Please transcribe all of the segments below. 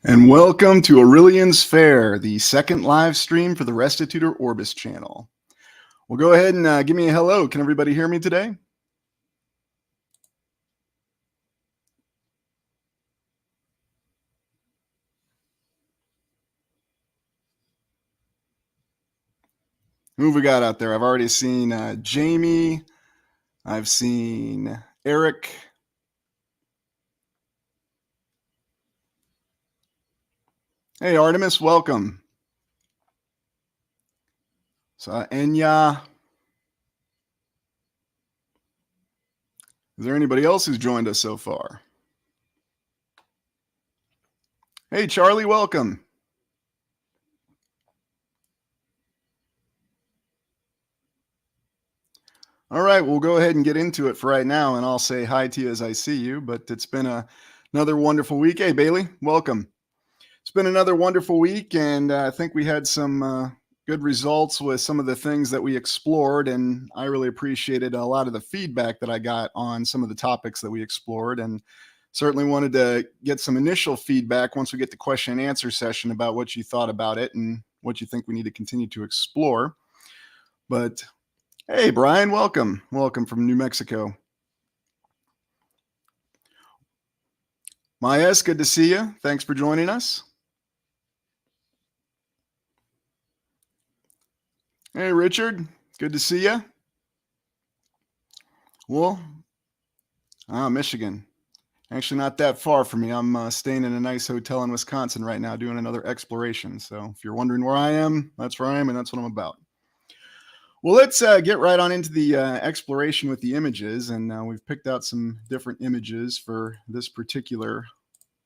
And welcome to Aurelian's Fair, the second live stream for the Restitutor Orbis Channel. Well, go ahead and give me a hello. Can everybody hear me today? Who have we got out there? I've already seen Jamie. I've seen Eric. Hey, Artemis, welcome. So, Enya. Is there anybody else who's joined us so far? Hey, Charlie, welcome. All right, we'll go ahead and get into it for right now, and I'll say hi to you as I see you, but it's been another wonderful week. Hey, Bailey, welcome. It's been another wonderful week, and I think we had some good results with some of the things that we explored, and I really appreciated a lot of the feedback that I got on some of the topics that we explored, and certainly wanted to get some initial feedback once we get the question and answer session about what you thought about it and what you think we need to continue to explore. But hey, Brian, welcome. Welcome from New Mexico. Maya, it's good to see you. Thanks for joining us. Hey, Richard, good to see you. Well, Michigan. Actually, not that far from me. I'm staying in a nice hotel in Wisconsin right now doing another exploration. So if you're wondering where I am, that's where I am, and that's what I'm about. Well, let's get right on into the exploration with the images. And we've picked out some different images for this particular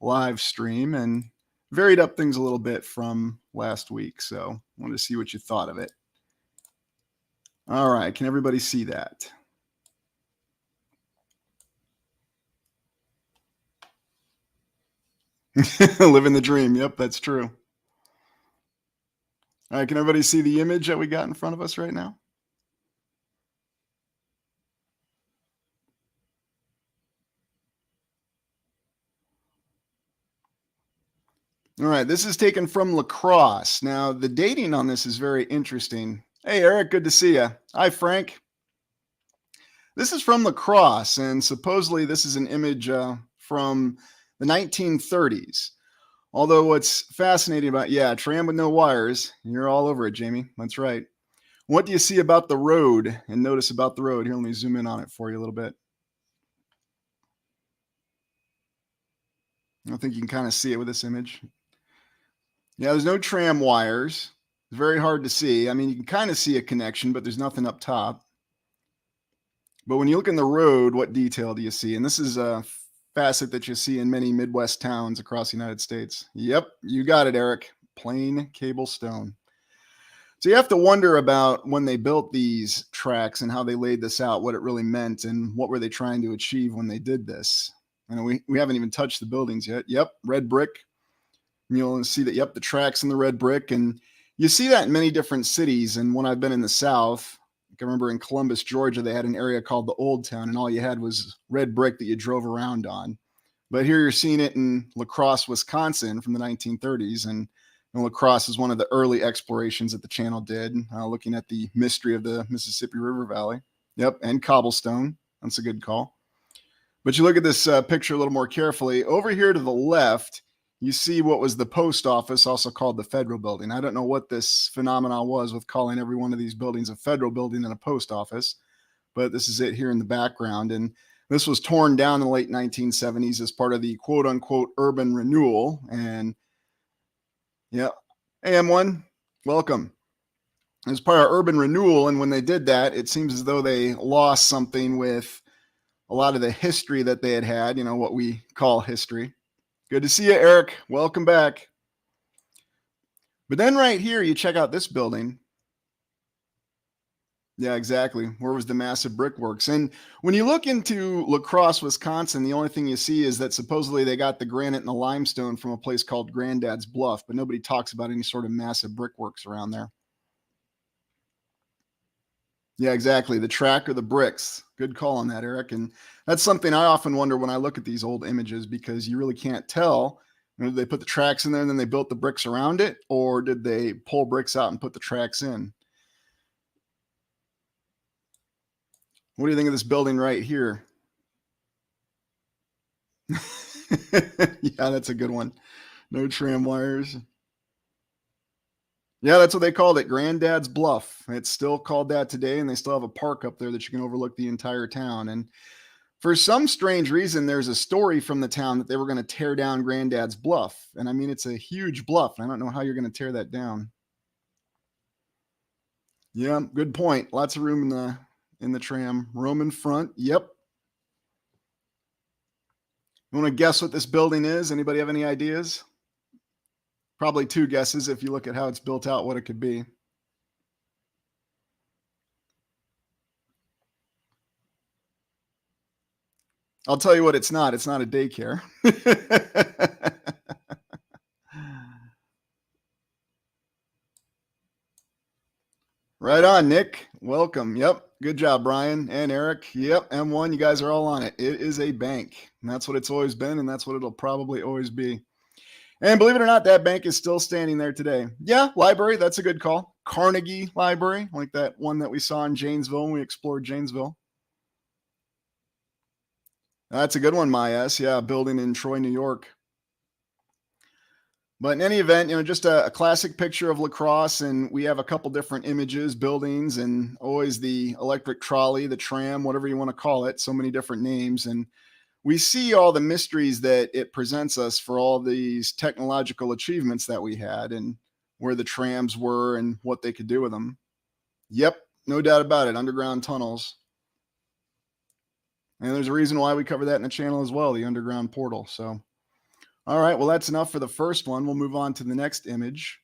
live stream and varied up things a little bit from last week. So I wanted to see what you thought of it. All right, can everybody see that? Living the dream. Yep, that's true. All right, can everybody see the image that we got in front of us right now? All right, this is taken from Lacrosse. Now, the dating on this is very interesting. Hey, Eric, good to see you. Hi, Frank. This is from Lacrosse, and supposedly this is an image from the 1930s. Although what's fascinating about, yeah, tram with no wires. You're all over it, Jamie. That's right. What do you see about the road and notice about the road? Here, let me zoom in on it for you a little bit. I think you can kind of see it with this image. Yeah, there's no tram wires. It's very hard to see. I mean, you can kind of see a connection, but there's nothing up top. But when you look in the road, what detail do you see? And this is a facet that you see in many Midwest towns across the United States. Yep, you got it, Eric. Plain cable stone. So you have to wonder about when they built these tracks and how they laid this out, what it really meant, and what were they trying to achieve when they did this. And we haven't even touched the buildings yet. Yep, red brick. You'll see that, yep, the tracks in the red brick. And you see that in many different cities. And when I've been in the South, I remember in Columbus, Georgia, they had an area called the Old Town, and all you had was red brick that you drove around on. But here you're seeing it in Crosse, Wisconsin from the 1930s. And Lacrosse is one of the early explorations that the channel did, looking at the mystery of the Mississippi River Valley. Yep, and cobblestone. That's a good call. But you look at this picture a little more carefully. Over here to the left, you see what was the post office, also called the Federal Building. I don't know what this phenomenon was with calling every one of these buildings a federal building and a post office, but this is it here in the background. And this was torn down in the late 1970s as part of the quote unquote urban renewal. And yeah, hey, M1, welcome. As part of urban renewal, and when they did that, it seems as though they lost something with a lot of the history that they had, you know, what we call history. Good to see you, Eric. Welcome back. But then right here, you check out this building. Yeah, exactly. Where was the massive brickworks? And when you look into Lacrosse, Wisconsin, the only thing you see is that supposedly they got the granite and the limestone from a place called Granddad's Bluff, but nobody talks about any sort of massive brickworks around there. Yeah, exactly. The track or the bricks. Good call on that, Eric. And that's something I often wonder when I look at these old images, because you really can't tell Did they put the tracks in there and then they built the bricks around it? Or did they pull bricks out and put the tracks in? What do you think of this building right here? Yeah, that's a good one. No tram wires. Yeah, that's what they called it, Granddad's Bluff. It's still called that today, and they still have a park up there that you can overlook the entire town. And for some strange reason, there's a story from the town that they were going to tear down Granddad's Bluff. And I mean, it's a huge bluff. And I don't know how you're going to tear that down. Yeah, good point. Lots of room in the tram. Roman front. Yep. You want to guess what this building is? Anybody have any ideas? Probably two guesses if you look at how it's built out, what it could be. I'll tell you what it's not. It's not a daycare. Right on, Nick. Welcome. Yep. Good job, Brian and Eric. Yep. M1, you guys are all on it. It is a bank. And that's what it's always been, and that's what it'll probably always be. And believe it or not, that bank is still standing there today. Yeah, library, that's a good call. Carnegie Library, like that one that we saw in Janesville when we explored Janesville. That's a good one, my S. Yeah, building in Troy, New York. But in any event, just a classic picture of La Crosse, and we have a couple different images, buildings, and always the electric trolley, the tram, whatever you want to call it, so many different names. And we see all the mysteries that it presents us for all these technological achievements that we had and where the trams were and what they could do with them. Yep, no doubt about it, underground tunnels. And there's a reason why we cover that in the channel as well, the underground portal. So, all right, well, that's enough for the first one. We'll move on to the next image.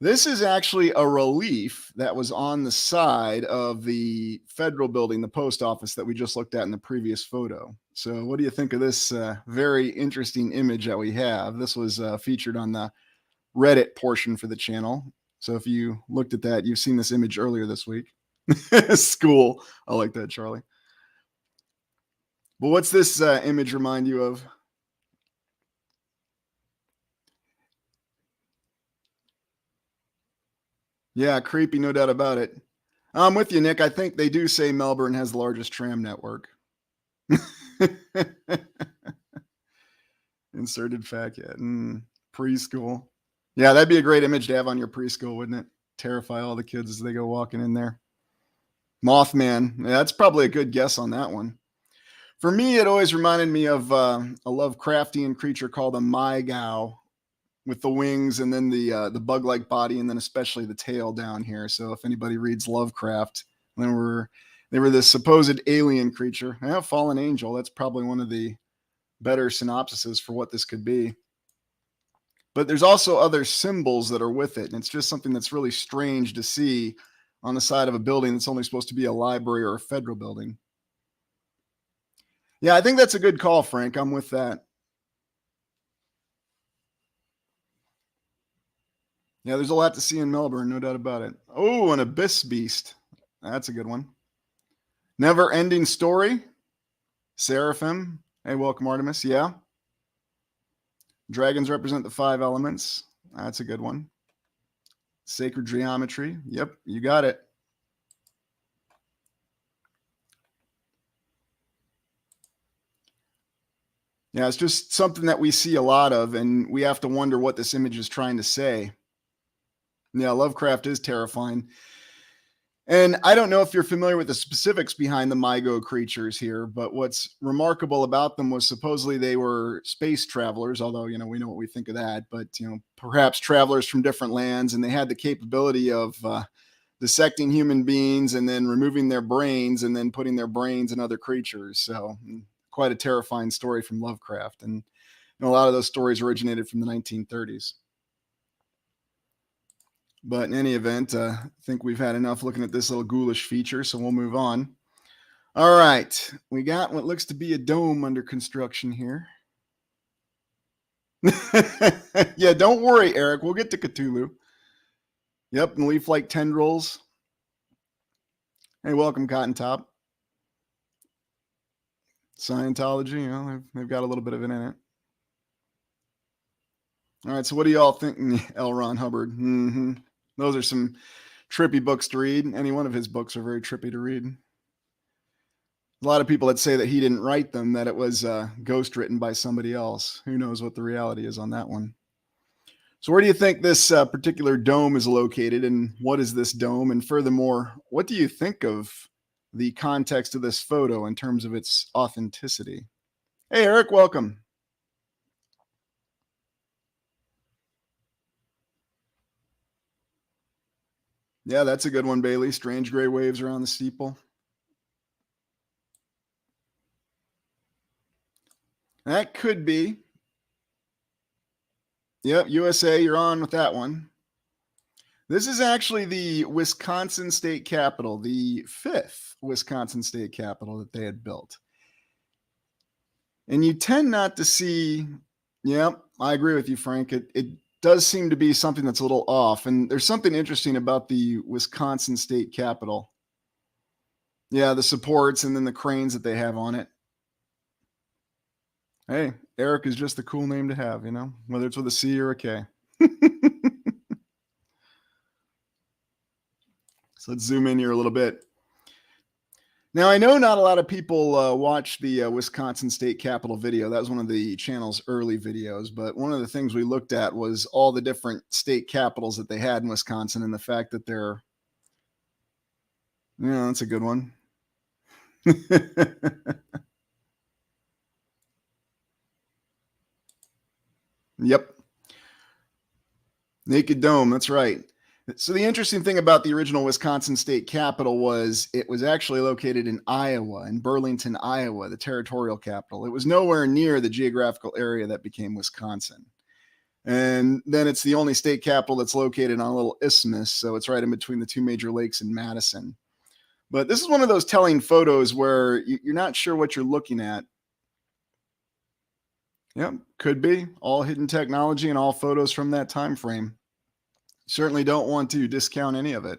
This is actually a relief that was on the side of the federal building, the post office that we just looked at in the previous photo. So what do you think of this very interesting image that we have? This was featured on the Reddit portion for the channel. So if you looked at that, you've seen this image earlier this week. School. I like that, Charlie. But what's this image remind you of? Yeah, creepy, no doubt about it. I'm with you, Nick. I think they do say Melbourne has the largest tram network. Inserted fact yet. Preschool. Yeah, that'd be a great image to have on your preschool, wouldn't it? Terrify all the kids as they go walking in there. Mothman. Yeah, that's probably a good guess on that one. For me, it always reminded me of a Lovecraftian creature called a Mygow, with the wings and then the bug-like body, and then especially the tail down here. So if anybody reads Lovecraft, they were this supposed alien creature. Yeah, fallen angel. That's probably one of the better synopsises for what this could be. But there's also other symbols that are with it, and it's just something that's really strange to see on the side of a building that's only supposed to be a library or a federal building. Yeah, I think that's a good call, Frank. I'm with that. Yeah, there's a lot to see in Melbourne, no doubt about it. Oh, an abyss beast. That's a good one. Never ending story. Seraphim. Hey, welcome, Artemis. Yeah. Dragons represent the 5 elements. That's a good one. Sacred geometry. Yep, you got it. Yeah, it's just something that we see a lot of, and we have to wonder what this image is trying to say. Yeah, Lovecraft is terrifying. And I don't know if you're familiar with the specifics behind the Mygo creatures here, but what's remarkable about them was supposedly they were space travelers, although, we know what we think of that, but, perhaps travelers from different lands, and they had the capability of dissecting human beings and then removing their brains and then putting their brains in other creatures. So quite a terrifying story from Lovecraft. And a lot of those stories originated from the 1930s. But in any event, I think we've had enough looking at this little ghoulish feature, so we'll move on. All right, we got what looks to be a dome under construction here. Yeah, don't worry, Eric. We'll get to Cthulhu. Yep, and leaf-like tendrils. Hey, welcome, Cotton Top. Scientology, they've got a little bit of it in it. All right, so what do y'all think? L. Ron Hubbard. Those are some trippy books to read. Any one of his books are very trippy to read. A lot of people that say that he didn't write them, that it was ghost written by somebody else. Who knows what the reality is on that one. So where do you think this particular dome is located, and what is this dome? And furthermore, what do you think of the context of this photo in terms of its authenticity? Hey, Eric, welcome. Yeah, that's a good one, Bailey. Strange gray waves around the steeple. That could be. Yep, USA, you're on with that one. This is actually the Wisconsin State Capitol, the 5th Wisconsin State Capitol that they had built. And you tend not to see, yep, I agree with you, Frank. It does seem to be something that's a little off. And there's something interesting about the Wisconsin State Capitol. Yeah, the supports and then the cranes that they have on it. Hey, Eric is just a cool name to have, you know, whether it's with a C or a K. So let's zoom in here a little bit. Now, I know not a lot of people watch the Wisconsin State Capitol video. That was one of the channel's early videos. But one of the things we looked at was all the different state capitals that they had in Wisconsin and the fact that they're, yeah, that's a good one. Yep. Naked Dome, that's right. So the interesting thing about the original Wisconsin State Capitol was it was actually located in Iowa, in Burlington, Iowa, the territorial capital. It was nowhere near the geographical area that became Wisconsin. And then it's the only state capital that's located on a little isthmus, so it's right in between the two major lakes in Madison. But this is one of those telling photos where you're not sure what you're looking at. Yep, could be all hidden technology and all photos from that time frame. Certainly don't want to discount any of it.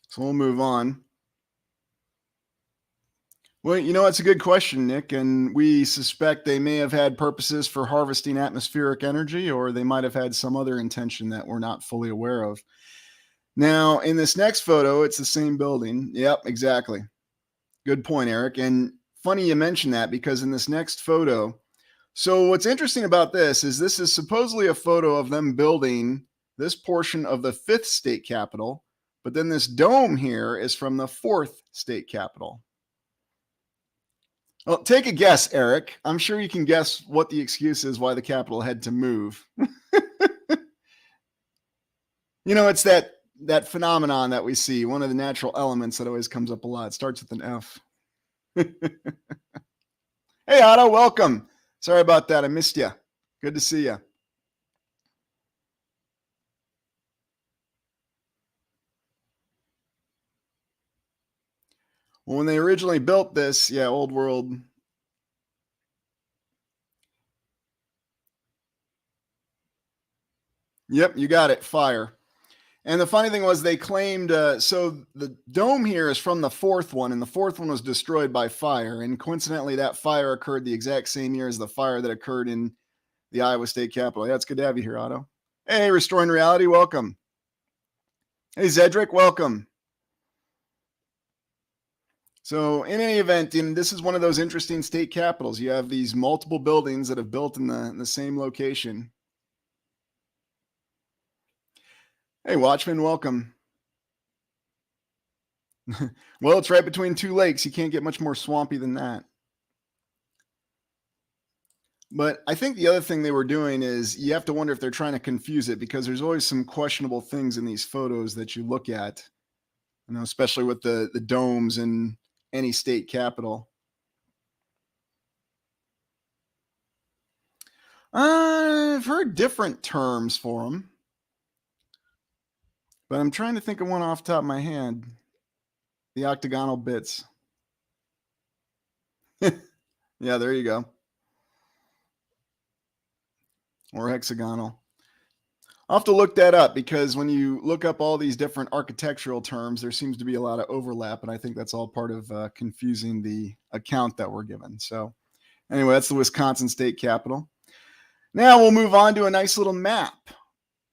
So we'll move on. Well, you know, that's a good question, Nick. And we suspect they may have had purposes for harvesting atmospheric energy, or they might have had some other intention that we're not fully aware of. Now, in this next photo, it's the same building. Yep, exactly. Good point, Eric. And funny you mentioned that, because in this next photo, so what's interesting about this is supposedly a photo of them building this portion of the 5th state capitol, but then this dome here is from the 4th state capitol. Well, take a guess, Eric. I'm sure you can guess what the excuse is why the Capitol had to move. You know, it's that phenomenon that we see, one of the natural elements that always comes up a lot. It starts with an F. Hey, Otto, welcome. Sorry about that. I missed you. Good to see you. Well, when they originally built this, yeah, old world. Yep, you got it. Fire. And the funny thing was they claimed, so the dome here is from the 4th one, and the 4th one was destroyed by fire. And coincidentally, that fire occurred the exact same year as the fire that occurred in the Iowa State Capitol. Yeah, it's good to have you here, Otto. Hey, Restoring Reality, welcome. Hey, Zedric, welcome. So in any event, this is one of those interesting state capitals. You have these multiple buildings that have built in the same location. Hey, Watchman, welcome. Well, it's right between two lakes. You can't get much more swampy than that. But I think the other thing they were doing is you have to wonder if they're trying to confuse it, because there's always some questionable things in these photos that you look at, you know, especially with the domes in any state capital. I've heard different terms for them, but I'm trying to think of one off the top of my head. The octagonal bits. Yeah, there you go. Or hexagonal. I'll have to look that up, because when you look up all these different architectural terms, there seems to be a lot of overlap, and I think that's all part of confusing the account that we're given. So anyway, that's the Wisconsin State Capitol. Now we'll move on to a nice little map.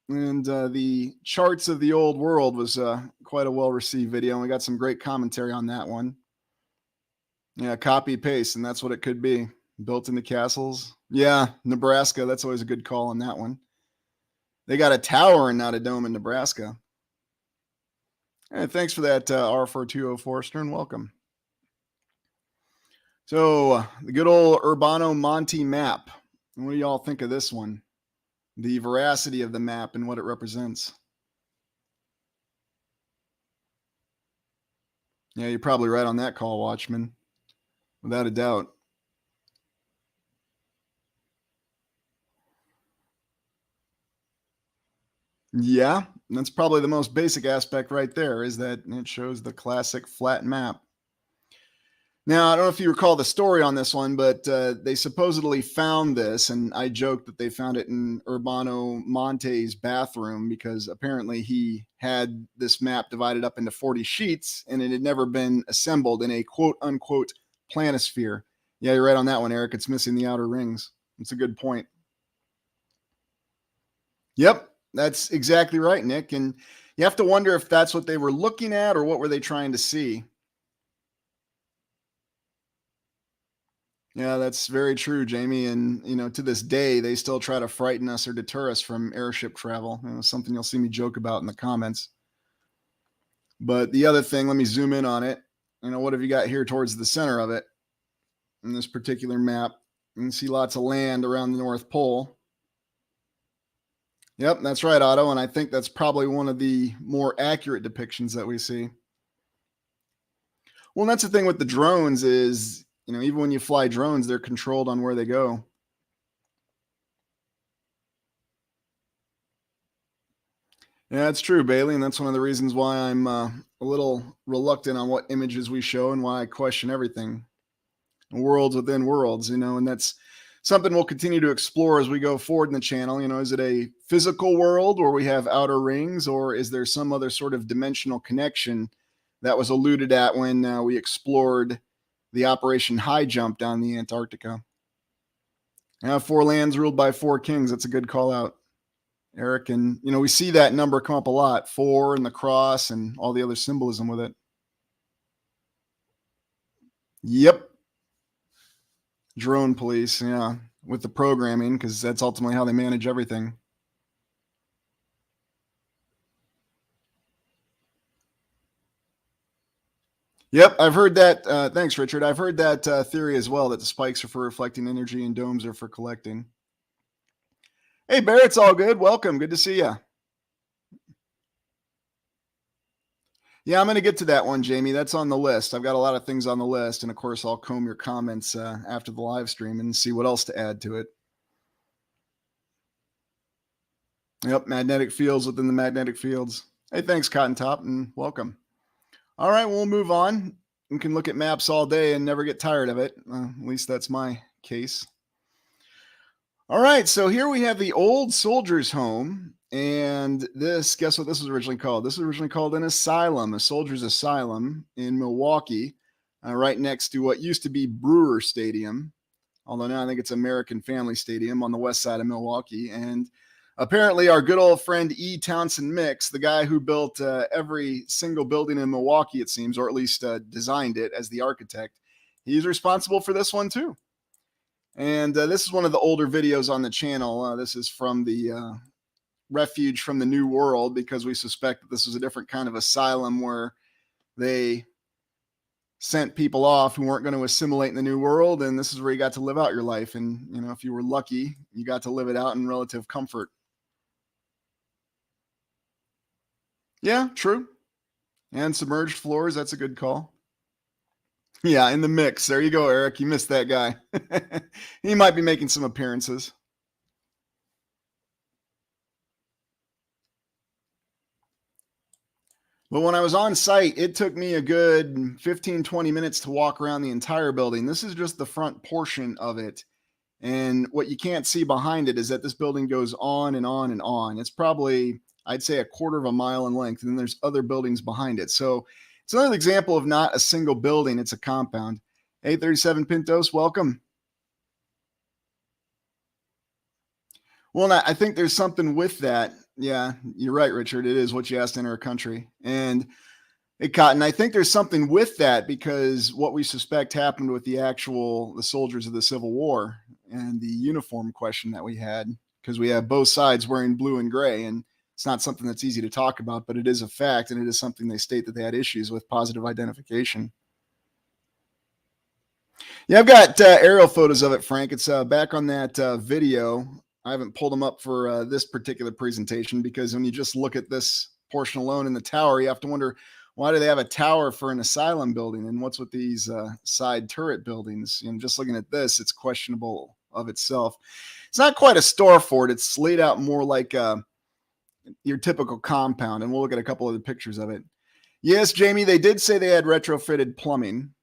And the charts of the old world was quite a well-received video, and we got some great commentary on that one. Yeah, copy paste, and that's what it could be. Built into castles. Yeah, Nebraska. That's always a good call on that one. They got a tower and not a dome in Nebraska. Hey, thanks for that, R4204 Stern. Welcome. So the good old Urbano Monte map. What do y'all think of this one? The veracity of the map and what it represents. Yeah, you're probably right on that call, Watchman. Without a doubt. Yeah, that's probably the most basic aspect right there, is that it shows the classic flat map. Now, I don't know if you recall the story on this one, but they supposedly found this, and I joked that they found it in Urbano Monte's bathroom because apparently he had this map divided up into 40 sheets, and it had never been assembled in a quote-unquote planisphere. Yeah, you're right on that one, Eric. It's missing the outer rings. It's a good point. Yep, that's exactly right, Nick. And you have to wonder if that's what they were looking at or what were they trying to see. Yeah, that's very true, Jamie. And, to this day, they still try to frighten us or deter us from airship travel. Something you'll see me joke about in the comments. But the other thing, let me zoom in on it. What have you got here towards the center of it in this particular map? You can see lots of land around the North Pole. Yep, that's right, Otto. And I think that's probably one of the more accurate depictions that we see. Well, that's the thing with the drones is, even when you fly drones, they're controlled on where they go. Yeah, that's true, Bailey. And that's one of the reasons why I'm a little reluctant on what images we show and why I question everything. Worlds within worlds, and that's something we'll continue to explore as we go forward in the channel. Is it a physical world where we have outer rings, or is there some other sort of dimensional connection that was alluded at when we explored the Operation High Jump down the Antarctica? Now, 4 lands ruled by 4 kings. That's a good call out, Eric. And, we see that number come up a lot, 4 and the cross and all the other symbolism with it. Yep. Drone police, yeah, with the programming, because that's ultimately how they manage everything. Yep, I've heard that. Thanks, Richard. I've heard that theory as well, that the spikes are for reflecting energy and domes are for collecting. Hey, Bear, it's all good. Welcome. Good to see you. Yeah, I'm going to get to that one, Jamie. That's on the list. I've got a lot of things on the list. And of course, I'll comb your comments after the live stream and see what else to add to it. Yep, magnetic fields within the magnetic fields. Hey, thanks, Cotton Top, and welcome. All right, we'll move on. We can look at maps all day and never get tired of it. At least that's my case. All right, so here we have the old soldier's home. And this, guess what this was originally called? This was originally called an asylum, a soldier's asylum in Milwaukee, right next to what used to be Brewer Stadium. Although now I think it's American Family Stadium on the west side of Milwaukee. And apparently our good old friend E. Townsend Mix, the guy who built every single building in Milwaukee, it seems, or at least designed it as the architect, he's responsible for this one too. And this is one of the older videos on the channel. This is from the Refuge from the New World, because we suspect that this was a different kind of asylum where they sent people off who weren't going to assimilate in the new world. And this is where you got to live out your life. And, if you were lucky, you got to live it out in relative comfort. Yeah, true. And submerged floors. That's a good call. Yeah, in the mix. There you go, Eric. You missed that guy. He might be making some appearances. But when I was on site, it took me a good 15, 20 minutes to walk around the entire building. This is just the front portion of it. And what you can't see behind it is that this building goes on and on and on. It's probably, I'd say, a quarter of a mile in length. And then there's other buildings behind it. So it's another example of not a single building. It's a compound. 837 Pintos, welcome. Well, I think there's something with that. Yeah, you're right, Richard. It is what you asked to enter a country. And and I think there's something with that because what we suspect happened with the soldiers of the Civil War and the uniform question that we had, because we have both sides wearing blue and gray, and it's not something that's easy to talk about, but it is a fact, and it is something they state that they had issues with positive identification. Yeah, I've got aerial photos of it, Frank. It's back on that video. I haven't pulled them up for this particular presentation because when you just look at this portion alone in the tower, you have to wonder, why do they have a tower for an asylum building? And what's with these side turret buildings? And just looking at this, it's questionable of itself. It's not quite a store fort. It's laid out more like your typical compound. And we'll look at a couple of the pictures of it. Yes, Jamie, they did say they had retrofitted plumbing.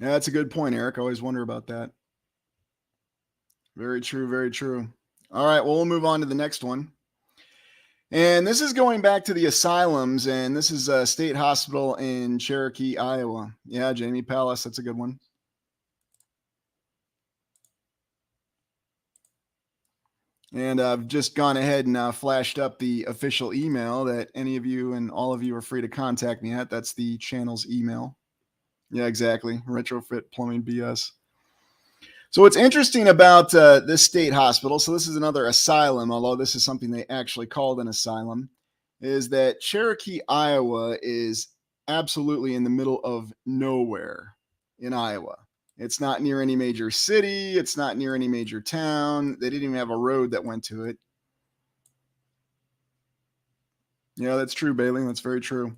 Yeah, that's a good point, Eric. I always wonder about that. Very true, very true. All right, well, we'll move on to the next one. And this is going back to the asylums, and this is a state hospital in Cherokee, Iowa. Yeah, Jamie Palace, that's a good one. And I've just gone ahead and flashed up the official email that any of you and all of you are free to contact me at. That's the channel's email. Yeah, exactly. Retrofit plumbing BS. So what's interesting about this state hospital, so this is another asylum, although this is something they actually called an asylum, is that Cherokee, Iowa is absolutely in the middle of nowhere in Iowa. It's not near any major city. It's not near any major town. They didn't even have a road that went to it. Yeah, that's true, Bailey. That's very true.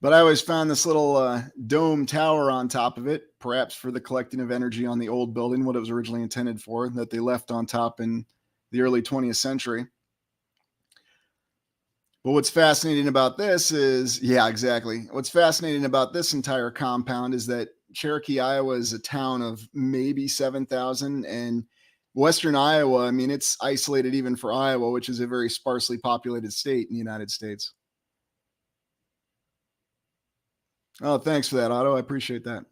But I always found this little dome tower on top of it, perhaps for the collecting of energy on the old building, what it was originally intended for, that they left on top in the early 20th century. But what's fascinating about this is, yeah, exactly. What's fascinating about this entire compound is that Cherokee, Iowa is a town of maybe 7,000, and Western Iowa, I mean, it's isolated even for Iowa, which is a very sparsely populated state in the United States. Oh, thanks for that, Otto. I appreciate that.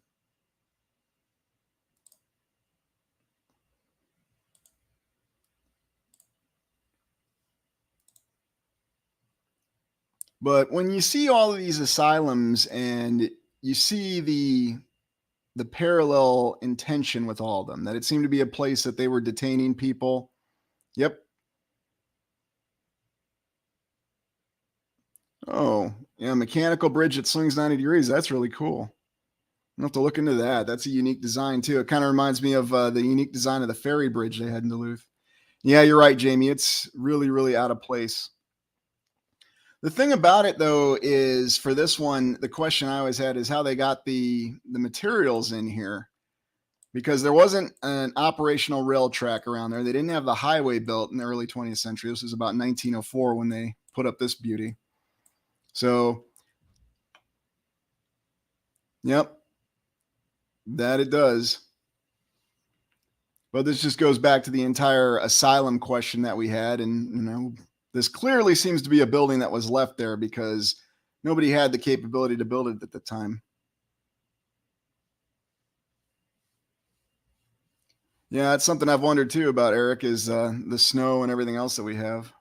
But when you see all of these asylums and you see the parallel intention with all of them, that it seemed to be a place that they were detaining people. Yep. Oh, yeah, mechanical bridge that swings 90 degrees. That's really cool. I'll have to look into that. That's a unique design too. It kind of reminds me of the unique design of the ferry bridge they had in Duluth. Yeah, you're right, Jamie. It's really, really out of place. The thing about it though is for this one, the question I always had is how they got the materials in here, because there wasn't an operational rail track around there. They didn't have the highway built in the early 20th century. This was about 1904 when they put up this beauty. So, yep, that it does. But this just goes back to the entire asylum question that we had. And, you know, this clearly seems to be a building that was left there because nobody had the capability to build it at the time. Yeah, that's something I've wondered too about, Eric, is the snow and everything else that we have.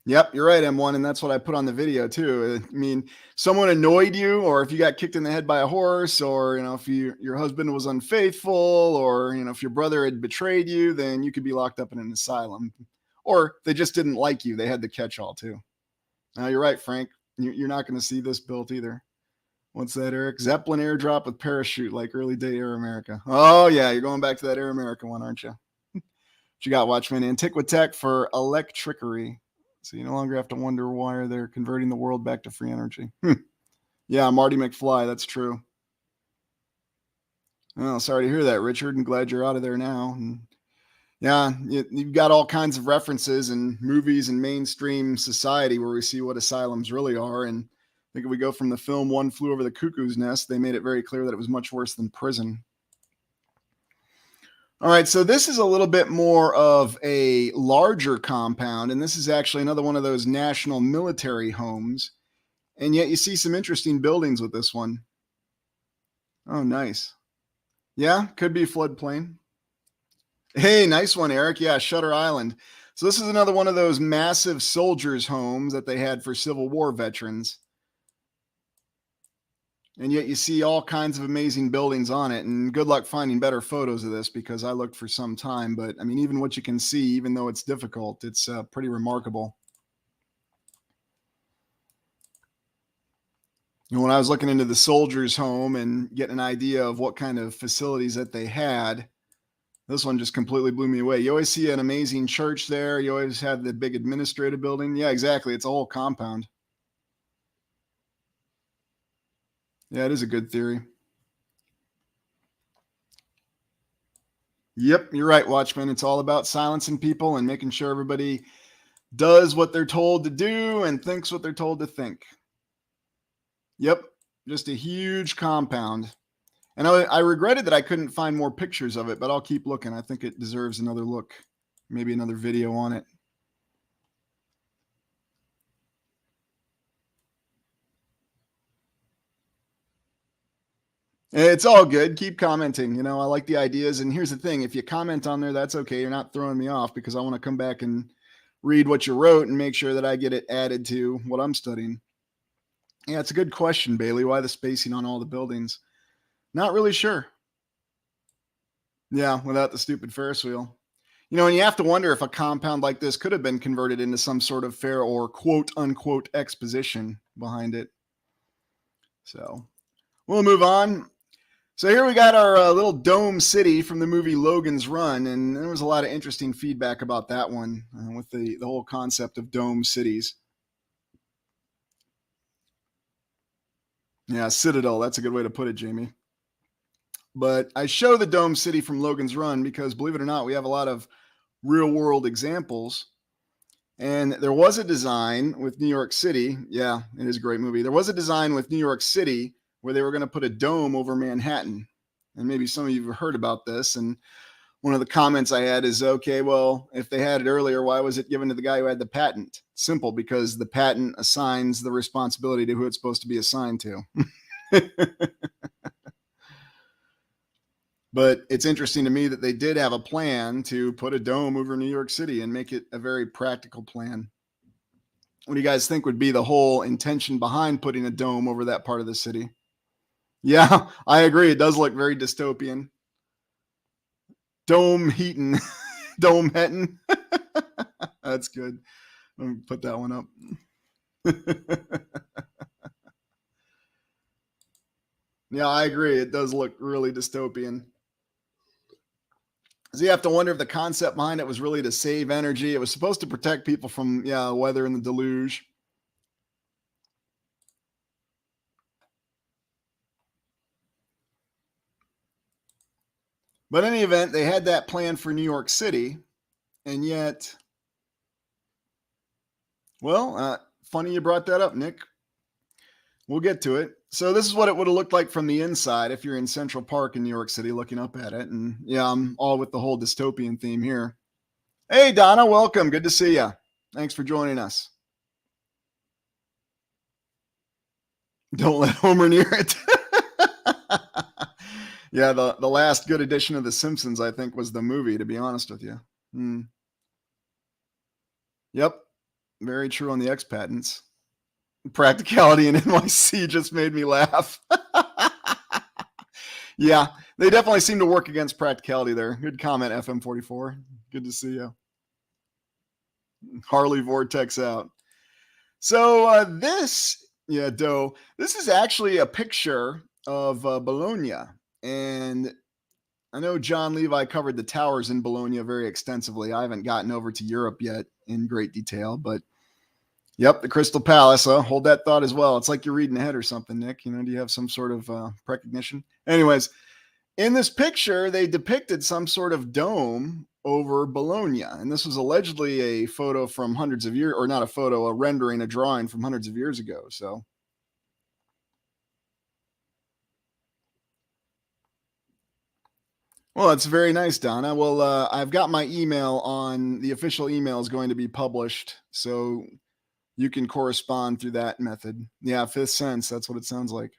Yep, you're right, M1, and that's what I put on the video too. I mean, someone annoyed you, or if you got kicked in the head by a horse, or if your husband was unfaithful, or if your brother had betrayed you, then you could be locked up in an asylum. Or they just didn't like you; they had the catch-all too. Now you're right, Frank. You're not going to see this built either. What's that, Eric? Zeppelin airdrop with parachute, like early day Air America. Oh yeah, you're going back to that Air America one, aren't you? What you got, Watchman? Antiquitech for electrickery. So you no longer have to wonder why they're converting the world back to free energy. Yeah, Marty McFly, that's true. Well, sorry to hear that, Richard. I'm glad you're out of there now. And yeah, you've got all kinds of references in movies and mainstream society where we see what asylums really are. And I think if we go from the film One Flew Over the Cuckoo's Nest, they made it very clear that it was much worse than prison. All right, so this is a little bit more of a larger compound, and this is actually another one of those national military homes. And yet you see some interesting buildings with this one. Oh, nice. Yeah, could be floodplain. Hey, nice one, Eric. Yeah, Shutter Island. So this is another one of those massive soldiers' homes that they had for Civil War veterans. And yet you see all kinds of amazing buildings on it. And good luck finding better photos of this because I looked for some time. But I mean, even what you can see, even though it's difficult, it's pretty remarkable. You know, when I was looking into the soldiers' home and getting an idea of what kind of facilities that they had, this one just completely blew me away. You always see an amazing church there. You always have the big administrative building. Yeah, exactly. It's a whole compound. Yeah, it is a good theory. Yep, you're right, Watchman. It's all about silencing people and making sure everybody does what they're told to do and thinks what they're told to think. Yep, just a huge compound. And I regretted that I couldn't find more pictures of it, but I'll keep looking. I think it deserves another look, maybe another video on it. It's all good. Keep commenting. You know, I like the ideas. And here's the thing, if you comment on there, that's okay. You're not throwing me off because I want to come back and read what you wrote and make sure that I get it added to what I'm studying. Yeah, it's a good question, Bailey. Why the spacing on all the buildings? Not really sure. Yeah, without the stupid Ferris wheel. You know, and you have to wonder if a compound like this could have been converted into some sort of fair or quote unquote exposition behind it. So we'll move on. So here we got our little dome city from the movie Logan's Run, and there was a lot of interesting feedback about that one with the whole concept of dome cities. Yeah, Citadel. That's a good way to put it, Jamie. But I show the dome city from Logan's Run because, believe it or not, we have a lot of real world examples. And there was a design with New York City. Yeah, it is a great movie. There was a design with New York City where they were going to put a dome over Manhattan. And maybe some of you have heard about this. And one of the comments I had is, okay, well, if they had it earlier, why was it given to the guy who had the patent? Simple, because the patent assigns the responsibility to who it's supposed to be assigned to. But it's interesting to me that they did have a plan to put a dome over New York City and make it a very practical plan. What do you guys think would be the whole intention behind putting a dome over that part of the city? Yeah, I agree. It does look very dystopian. Dome Heaton, Dome Hetton. That's good. Let me put that one up. Yeah, I agree. It does look really dystopian. So you have to wonder if the concept behind it was really to save energy. It was supposed to protect people from weather and the deluge. But in any event, they had that plan for New York City, and yet, well, funny you brought that up, Nick. We'll get to it. So this is what it would have looked like from the inside if you're in Central Park in New York City looking up at it. And yeah, I'm all with the whole dystopian theme here. Hey, Donna, welcome. Good to see you. Thanks for joining us. Don't let Homer near it. Yeah, the last good edition of The Simpsons, I think, was the movie, to be honest with you. Yep, very true on the X patents. Practicality in NYC just made me laugh. Yeah, they definitely seem to work against practicality there. Good comment, FM44. Good to see you. Harley Vortex out. So this is actually a picture of Bologna. And I know John Levi covered the towers in Bologna very extensively. I haven't gotten over to Europe yet in great detail, but yep, the Crystal Palace. Hold that thought as well. It's like you're reading ahead or something, Nick. You know, do you have some sort of precognition? Anyways, in this picture, they depicted some sort of dome over Bologna. And this was allegedly a photo from hundreds of years, or not a photo, a rendering, a drawing from hundreds of years ago. So, well, that's very nice, Donna. Well, I've got my email on the official email is going to be published. So you can correspond through that method. Yeah, fifth sense. That's what it sounds like.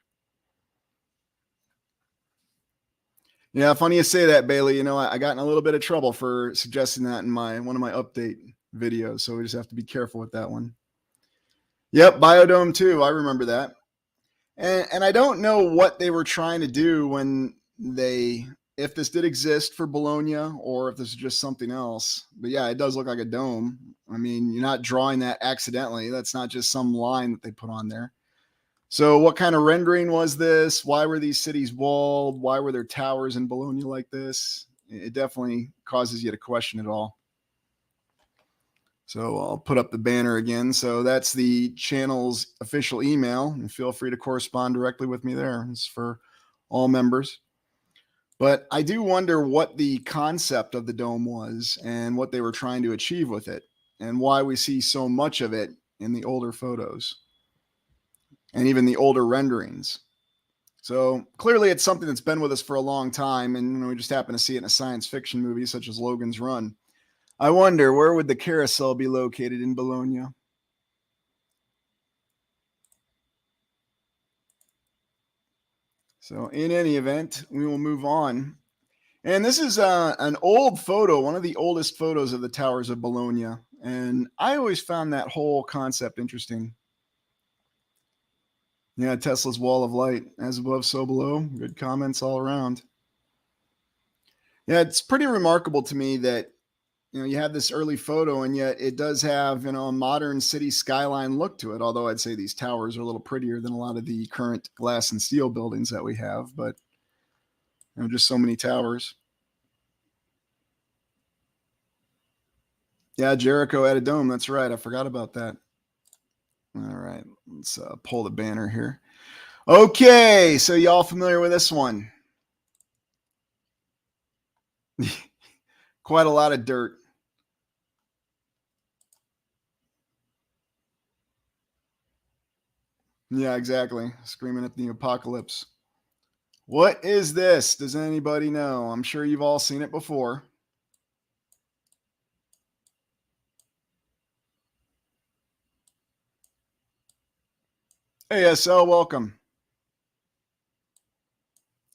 Yeah, funny you say that, Bailey. You know, I got in a little bit of trouble for suggesting that in one of my update videos, so we just have to be careful with that one. Yep, Biodome too. I remember that. And I don't know what they were trying to do when they, if this did exist for Bologna or if this is just something else. But yeah, it does look like a dome. I mean, you're not drawing that accidentally. That's not just some line that they put on there. So what kind of rendering was this? Why were these cities walled? Why were there towers in Bologna like this? It definitely causes you to question it all. So I'll put up the banner again. So that's the channel's official email, and feel free to correspond directly with me there. It's for all members. But I do wonder what the concept of the dome was and what they were trying to achieve with it, and why we see so much of it in the older photos and even the older renderings. So clearly it's something that's been with us for a long time, and we just happen to see it in a science fiction movie such as Logans Run. I wonder, where would the carousel be located in Bologna? So in any event, we will move on. And this is an old photo, one of the oldest photos of the towers of Bologna. And I always found that whole concept interesting. Yeah, Tesla's wall of light, as above, so below. Good comments all around. Yeah, it's pretty remarkable to me that you have this early photo, and yet it does have a modern city skyline look to it. Although I'd say these towers are a little prettier than a lot of the current glass and steel buildings that we have, but just so many towers. Yeah, Jericho had a dome. That's right. I forgot about that. All right, let's pull the banner here. Okay, so y'all familiar with this one? Quite a lot of dirt. Yeah, exactly. Screaming at the apocalypse. What is this? Does anybody know? I'm sure you've all seen it before. ASL, welcome.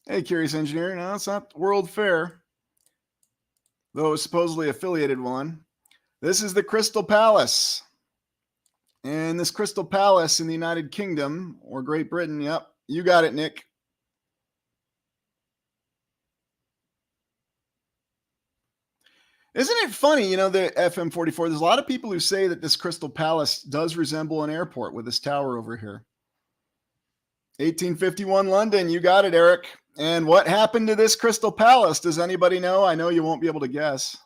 Hey, Curious Engineer. No, it's not World Fair, though it's supposedly affiliated one. This is the Crystal Palace. And this Crystal Palace in the United Kingdom or Great Britain, yep, you got it, Nick. Isn't it funny, the FM44, there's a lot of people who say that this Crystal Palace does resemble an airport with this tower over here. 1851 London, you got it, Eric. And what happened to this Crystal Palace? Does anybody know? I know you won't be able to guess.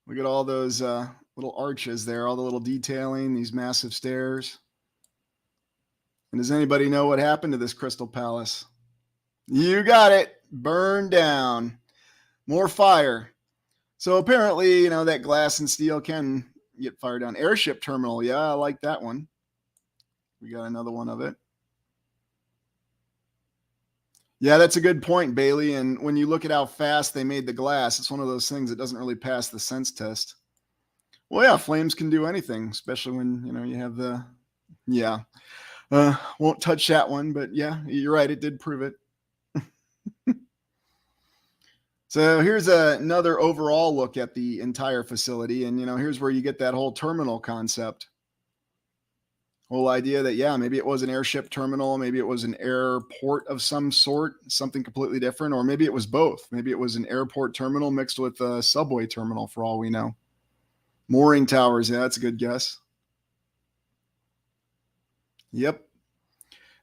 Look at all those little arches there, all the little detailing, these massive stairs. And does anybody know what happened to this Crystal Palace? You got it. Burned down. More fire. So apparently, that glass and steel can get fired down. Airship terminal. Yeah, I like that one. We got another one of it. Yeah, that's a good point, Bailey. And when you look at how fast they made the glass, it's one of those things that doesn't really pass the sense test. Well, yeah, flames can do anything, especially when, you have the, yeah. Won't touch that one, but yeah, you're right. It did prove it. So here's another overall look at the entire facility. And, here's where you get that whole terminal concept. Whole idea that, yeah, maybe it was an airship terminal. Maybe it was an airport of some sort, something completely different. Or maybe it was both. Maybe it was an airport terminal mixed with a subway terminal for all we know. Mooring towers. Yeah, that's a good guess. Yep.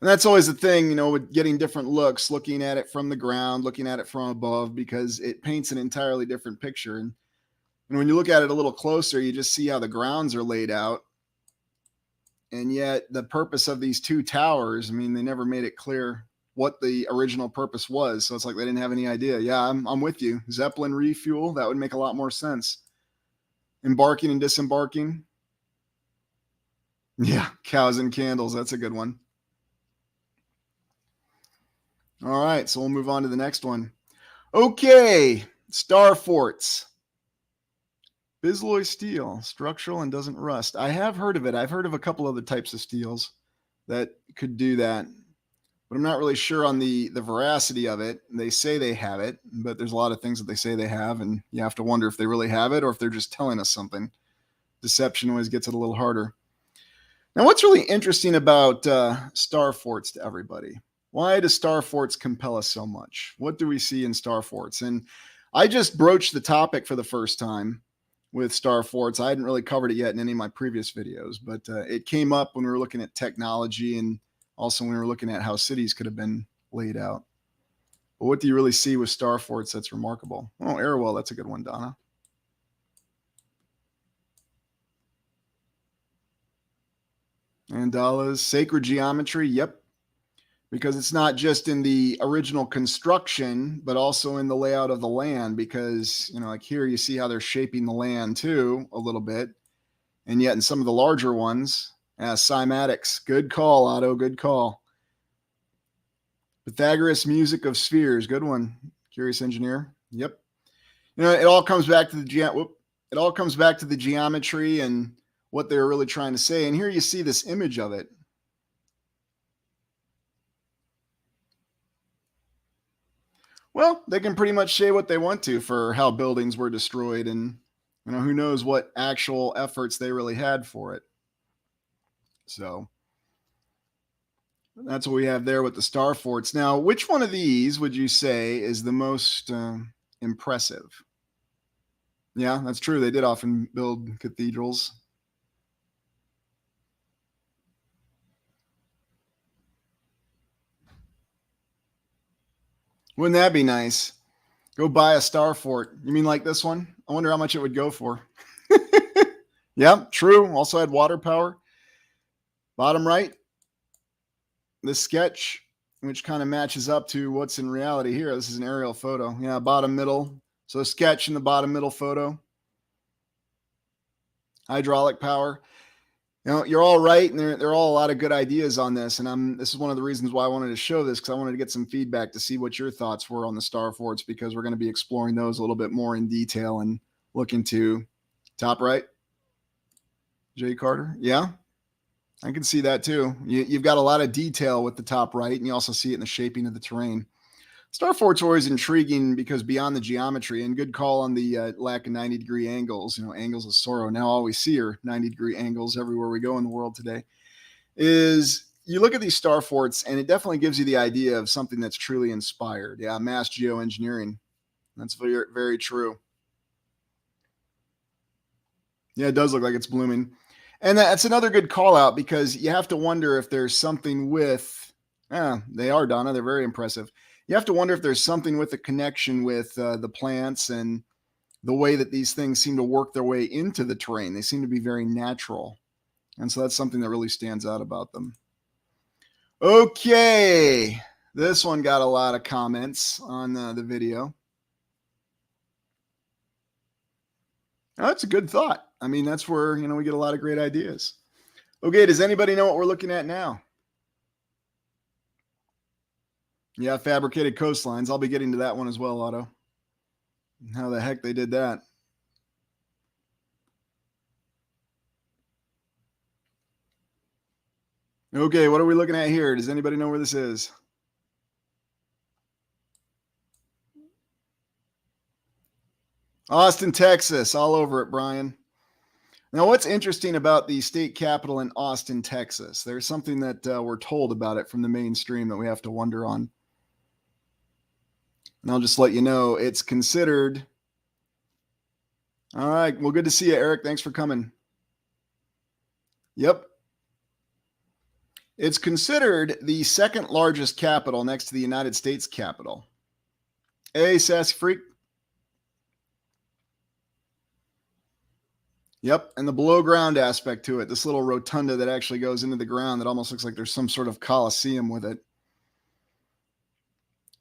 And that's always the thing, with getting different looks, looking at it from the ground, looking at it from above, because it paints an entirely different picture. And when you look at it a little closer, you just see how the grounds are laid out. And yet the purpose of these two towers, I mean, they never made it clear what the original purpose was. So it's like they didn't have any idea. Yeah, I'm with you. Zeppelin refuel, that would make a lot more sense. Embarking and disembarking. Yeah, cows and candles. That's a good one. All right, so we'll move on to the next one. Okay, star forts. Bisloy steel, structural and doesn't rust. I have heard of it. I've heard of a couple other types of steels. that could do that. But I'm not really sure on the veracity of it. They say they have it, but there's a lot of things that they say they have, and you have to wonder if they really have it or if they're just telling us something. Deception always gets it a little harder. Now, what's really interesting about star forts to everybody? Why do star forts compel us so much? What do we see in star forts? And I just broached the topic for the first time with star forts. I hadn't really covered it yet in any of my previous videos, but it came up when we were looking at technology and also when we were looking at how cities could have been laid out. But what do you really see with star forts that's remarkable? Oh, Arrowell, that's a good one, Donna. Mandalas, sacred geometry, yep. Because it's not just in the original construction, but also in the layout of the land. Because, you know, like here you see how they're shaping the land too a little bit. And yet in some of the larger ones, cymatics, good call, Otto, good call. Pythagoras music of spheres, good one. Curious engineer, yep. You know, it all comes back to the geometry and what they were really trying to say. And here you see this image of it. Well, they can pretty much say what they want to for how buildings were destroyed, and you know, who knows what actual efforts they really had for it. So that's what we have there with the star forts. Now, which one of these would you say is the most impressive? Yeah, that's true. They did often build cathedrals. Wouldn't that be nice? Go buy a star fort. You mean like this one? I wonder how much it would go for. Yeah, true. Also had water power. Bottom right, this sketch, which kind of matches up to what's in reality here. This is an aerial photo. Yeah, bottom middle. So sketch in the bottom middle photo. Hydraulic power. You know, you're all right, and there are all a lot of good ideas on this. And this is one of the reasons why I wanted to show this, because I wanted to get some feedback to see what your thoughts were on the star forts, because we're going to be exploring those a little bit more in detail and look into top right. Jay Carter. Yeah, I can see that too. You've got a lot of detail with the top right, and you also see it in the shaping of the terrain. Star forts are always intriguing because beyond the geometry, and good call on the lack of 90-degree angles, you know, angles of sorrow. Now all we see are 90-degree angles everywhere we go in the world today. Is you look at these star forts, and it definitely gives you the idea of something that's truly inspired. Yeah, mass geoengineering. That's very, very true. Yeah, it does look like it's blooming. And that's another good call out, because you have to wonder if there's something with, they are, Donna. They're very impressive. You have to wonder if there's something with the connection with the plants and the way that these things seem to work their way into the terrain. They seem to be very natural. And so that's something that really stands out about them. Okay. This one got a lot of comments on the video. Oh, that's a good thought. I mean, that's where, you know, we get a lot of great ideas. Okay, does anybody know what we're looking at now? Yeah, fabricated coastlines. I'll be getting to that one as well, Otto. How the heck they did that. Okay, what are we looking at here? Does anybody know where this is? Austin, Texas. All over it, Brian. Now, what's interesting about the state capital in Austin, Texas? There's something that we're told about it from the mainstream that we have to wonder on. And I'll just let you know, it's considered. All right. Well, good to see you, Eric. Thanks for coming. Yep. It's considered the second largest capital next to the United States Capitol. Hey, Sassy Freak. Yep, and the below ground aspect to it, this little rotunda that actually goes into the ground that almost looks like there's some sort of coliseum with it.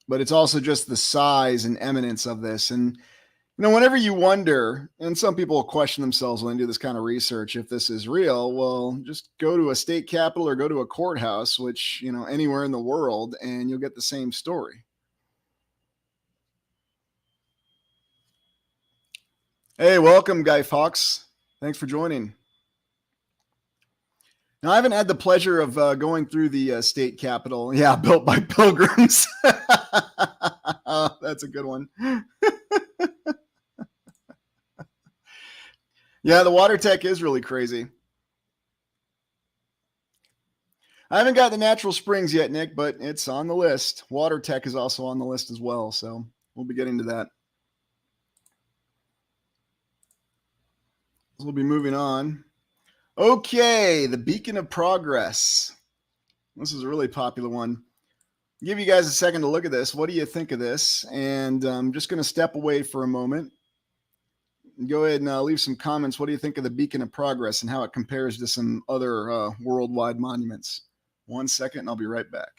But it's also just the size and eminence of this. And, you know, whenever you wonder, and some people question themselves when they do this kind of research, if this is real, well, just go to a state capitol or go to a courthouse, which, you know, anywhere in the world, and you'll get the same story. Hey, welcome, Guy Fawkes. Thanks for joining. Now, I haven't had the pleasure of going through the state capitol. Yeah, built by pilgrims. Oh, that's a good one. Yeah, the water tech is really crazy. I haven't got the natural springs yet, Nick, but it's on the list. Water tech is also on the list as well, so we'll be getting to that. So we'll be moving on. Okay, the Beacon of Progress. This is a really popular one. I'll give you guys a second to look at this. What do you think of this? And I'm just going to step away for a moment. Go ahead and leave some comments. What do you think of the Beacon of Progress and how it compares to some other worldwide monuments? 1 second, and I'll be right back.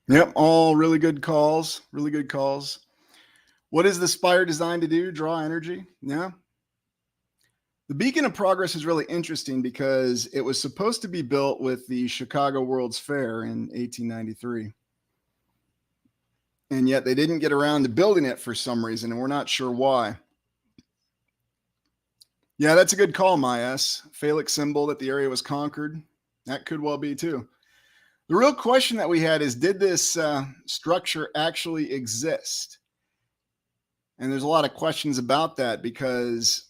Yep, all really good calls. Really good calls. What is the spire designed to do? Draw energy? Yeah. The Beacon of Progress is really interesting because it was supposed to be built with the Chicago World's Fair in 1893. And yet they didn't get around to building it for some reason, and we're not sure why. Yeah, that's a good call, Myas. Phallic symbol that the area was conquered. That could well be too. The real question that we had is, did this structure actually exist? And there's a lot of questions about that because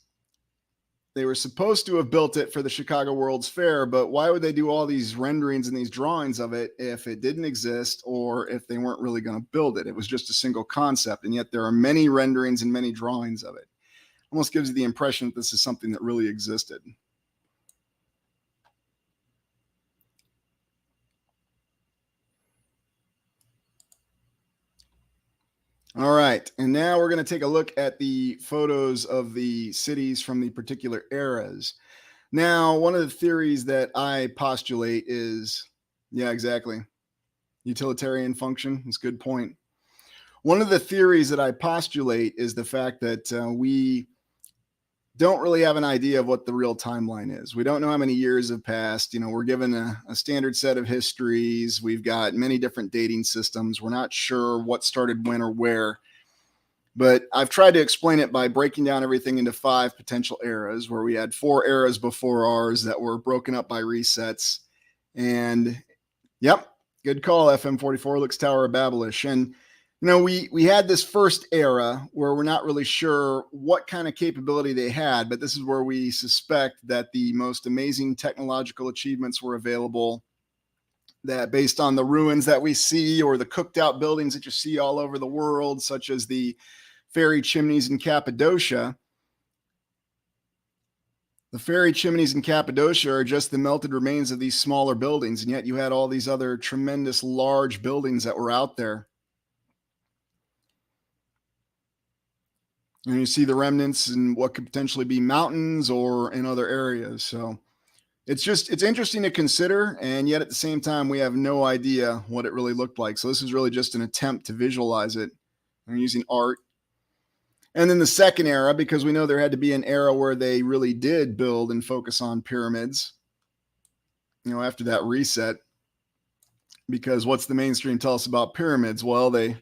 they were supposed to have built it for the Chicago World's Fair, but why would they do all these renderings and these drawings of it if it didn't exist or if they weren't really going to build it? It was just a single concept, and yet there are many renderings and many drawings of it. Almost gives you the impression that this is something that really existed. All right, and now we're going to take a look at the photos of the cities from the particular eras. Now, one of the theories that I postulate is, yeah, exactly, utilitarian function. That's a good point. One of the theories that I postulate is the fact that we don't really have an idea of what the real timeline is. We don't know how many years have passed. You know, we're given a standard set of histories. We've got many different dating systems. We're not sure what started when or where. But I've tried to explain it by breaking down everything into 5 potential eras, where we had 4 eras before ours that were broken up by resets. And yep, good call, FM44 looks Tower of Babelish. And we had this first era where we're not really sure what kind of capability they had, but this is where we suspect that the most amazing technological achievements were available, that based on the ruins that we see or the cooked out buildings that you see all over the world, such as the fairy chimneys in Cappadocia. The fairy chimneys in Cappadocia are just the melted remains of these smaller buildings, and yet you had all these other tremendous large buildings that were out there. And you see the remnants in what could potentially be mountains or in other areas. So it's interesting to consider, and yet at the same time, we have no idea what it really looked like. So this is really just an attempt to visualize it. I'm using art. And then the second era, because we know there had to be an era where they really did build and focus on pyramids, after that reset. Because what's the mainstream tell us about pyramids? Well, they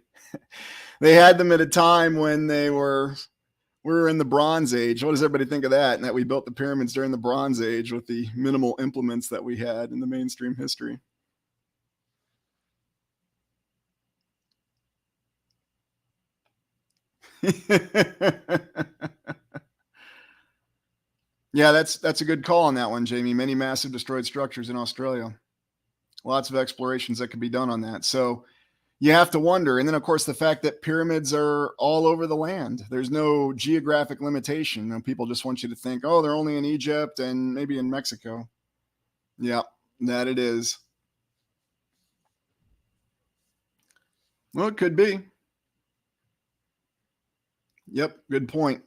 had them at a time when we were in the Bronze Age. What does everybody think of that? And that we built the pyramids during the Bronze Age with the minimal implements that we had in the mainstream history. Yeah, that's a good call on that one, Jamie. Many massive destroyed structures in Australia. Lots of explorations that could be done on that. So you have to wonder. And then, of course, the fact that pyramids are all over the land. There's no geographic limitation. People just want you to think, oh, they're only in Egypt and maybe in Mexico. Yeah, that it is. Well, it could be. Yep, good point.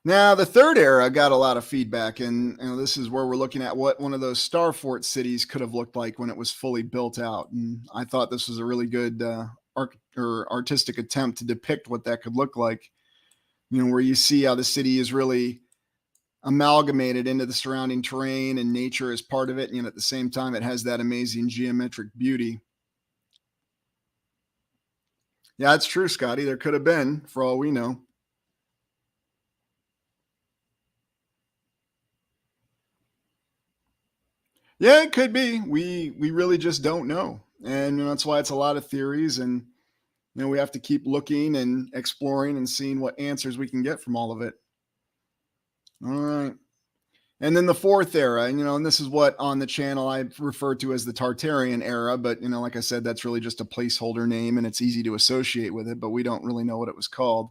Now, the third era got a lot of feedback, and this is where we're looking at what one of those star fort cities could have looked like when it was fully built out. And I thought this was a really good artistic attempt to depict what that could look like, where you see how the city is really amalgamated into the surrounding terrain and nature is part of it. And at the same time, it has that amazing geometric beauty. Yeah, it's true, Scotty. There could have been, for all we know. Yeah, it could be. We really just don't know. And that's why it's a lot of theories. And, we have to keep looking and exploring and seeing what answers we can get from all of it. All right. And then the fourth era, and this is what on the channel I refer to as the Tartarian era. But, like I said, that's really just a placeholder name and it's easy to associate with it, but we don't really know what it was called.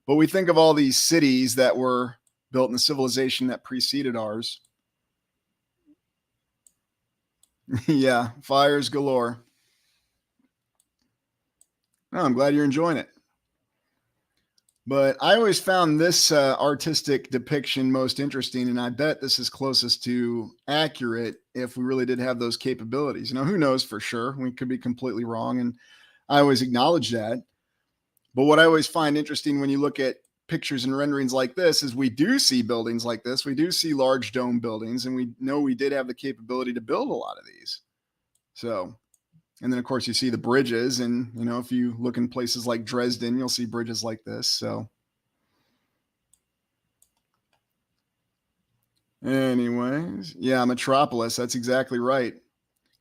But we think of all these cities that were built in the civilization that preceded ours. Yeah, fires galore. Oh, I'm glad you're enjoying it. But I always found this artistic depiction most interesting, and I bet this is closest to accurate if we really did have those capabilities. Who knows for sure? We could be completely wrong, and I always acknowledge that. But what I always find interesting when you look at pictures and renderings like this is we do see buildings like this. We do see large dome buildings, and we know we did have the capability to build a lot of these. So, and then of course you see the bridges, and if you look in places like Dresden, you'll see bridges like this. So anyways, yeah, Metropolis, that's exactly right.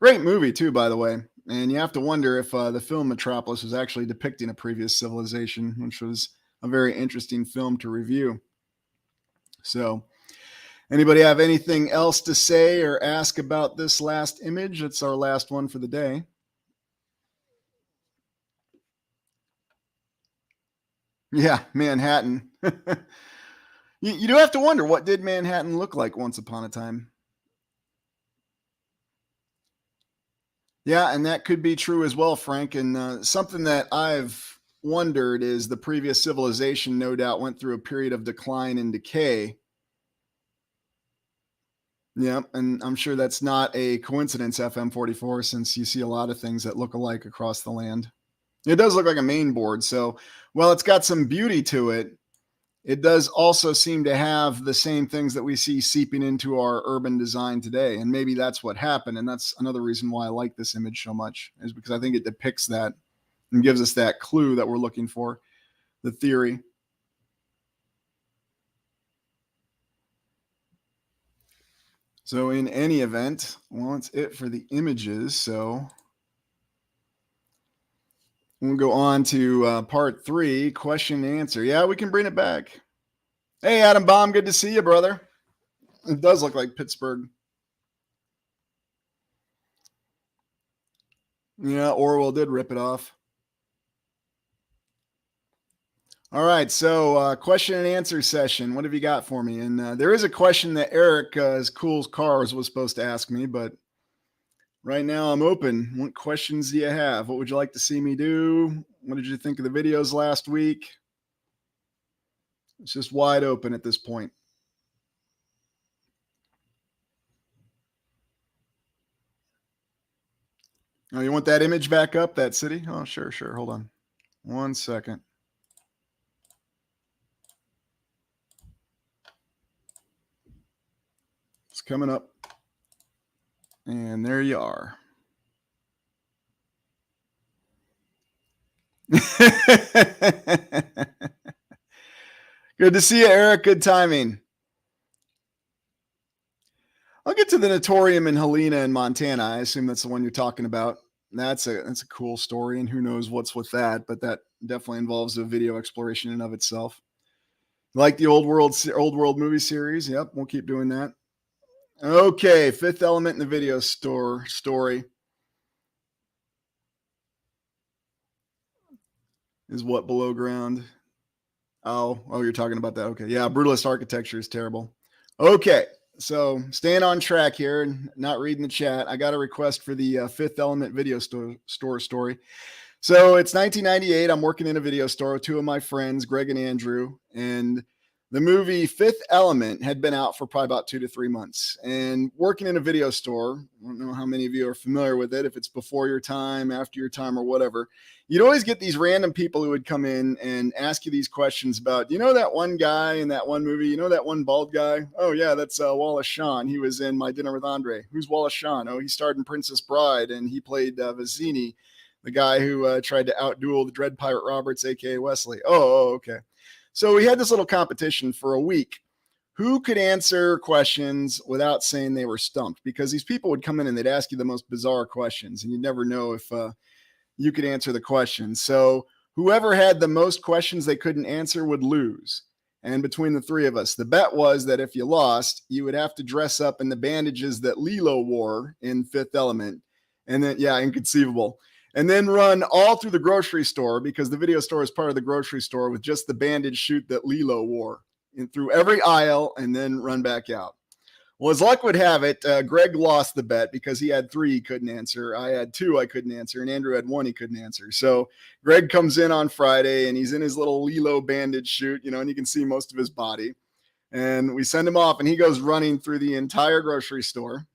Great movie too, by the way. And you have to wonder if the film Metropolis was actually depicting a previous civilization, which was a very interesting film to review. So anybody have anything else to say or ask about this last image? It's our last one for the day. Yeah, Manhattan. You do have to wonder, what did Manhattan look like once upon a time? Yeah, and that could be true as well, Frank. And something that I've wondered is the previous civilization no doubt went through a period of decline and decay. Yeah, and I'm sure that's not a coincidence, FM44, since you see a lot of things that look alike across the land. It does look like a main board. So, well, it's got some beauty to it. It does also seem to have the same things that we see seeping into our urban design today. And maybe that's what happened. And that's another reason why I like this image so much, is because I think it depicts that and gives us that clue that we're looking for. the theory. So in any event, well, that's it for the images. So we'll go on to part 3, question and answer. Yeah, we can bring it back. Hey, Adam Baum, good to see you, brother. It does look like Pittsburgh. Yeah, Orwell did rip it off. All right, so question and answer session. What have you got for me? And there is a question that Eric's Cool's Cars was supposed to ask me, but right now I'm open. What questions do you have? What would you like to see me do? What did you think of the videos last week? It's just wide open at this point. Oh, you want that image back up, that city? Oh, sure. Hold on 1 second. It's coming up. And there you are. Good to see you, Eric. Good timing. I'll get to the Notorium in Helena in Montana. I assume that's the one you're talking about. That's a cool story, and who knows what's with that, but that definitely involves a video exploration in of itself. Like the old world movie series. Yep, we'll keep doing that. Okay, Fifth Element in the video store story is what below ground. Oh, you're talking about that. Okay, yeah, brutalist architecture is terrible. Okay, so staying on track here and not reading the chat. I got a request for the Fifth Element video store story. So it's 1998. I'm working in a video store with two of my friends, Greg and Andrew, and the movie Fifth Element had been out for probably about 2 to 3 months. And working in a video store, I don't know how many of you are familiar with it, if it's before your time, after your time, or whatever, you'd always get these random people who would come in and ask you these questions about, you know, that one guy in that one movie, you know, that one bald guy? Oh, yeah, that's Wallace Shawn. He was in My Dinner with Andre. Who's Wallace Shawn? Oh, he starred in Princess Bride, and he played Vizzini, the guy who tried to outduel the Dread Pirate Roberts, a.k.a. Wesley. Oh, okay. So we had this little competition for a week. Who could answer questions without saying they were stumped? Because these people would come in and they'd ask you the most bizarre questions, and you'd never know if you could answer the question. So whoever had the most questions they couldn't answer would lose. And between the three of us, the bet was that if you lost, you would have to dress up in the bandages that Lilo wore in Fifth Element. And then, yeah, inconceivable. And then run all through the grocery store, because the video store is part of the grocery store, with just the bandage chute that Lilo wore, and through every aisle, and then run back out. Well, as luck would have it, Greg lost the bet because he had 3 he couldn't answer. I had 2 I couldn't answer, and Andrew had 1 he couldn't answer. So Greg comes in on Friday, and he's in his little Lilo bandage chute, you know, and you can see most of his body. And we send him off, and he goes running through the entire grocery store.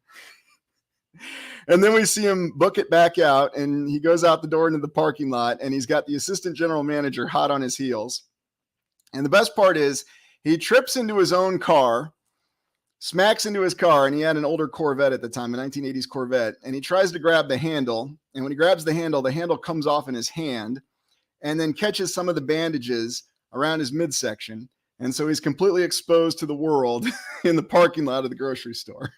And then we see him book it back out, and he goes out the door into the parking lot, and he's got the assistant general manager hot on his heels. And the best part is he trips into his own car, smacks into his car, and he had an older Corvette at the time, a 1980s Corvette, and he tries to grab the handle. And when he grabs the handle comes off in his hand and then catches some of the bandages around his midsection. And so he's completely exposed to the world in the parking lot of the grocery store.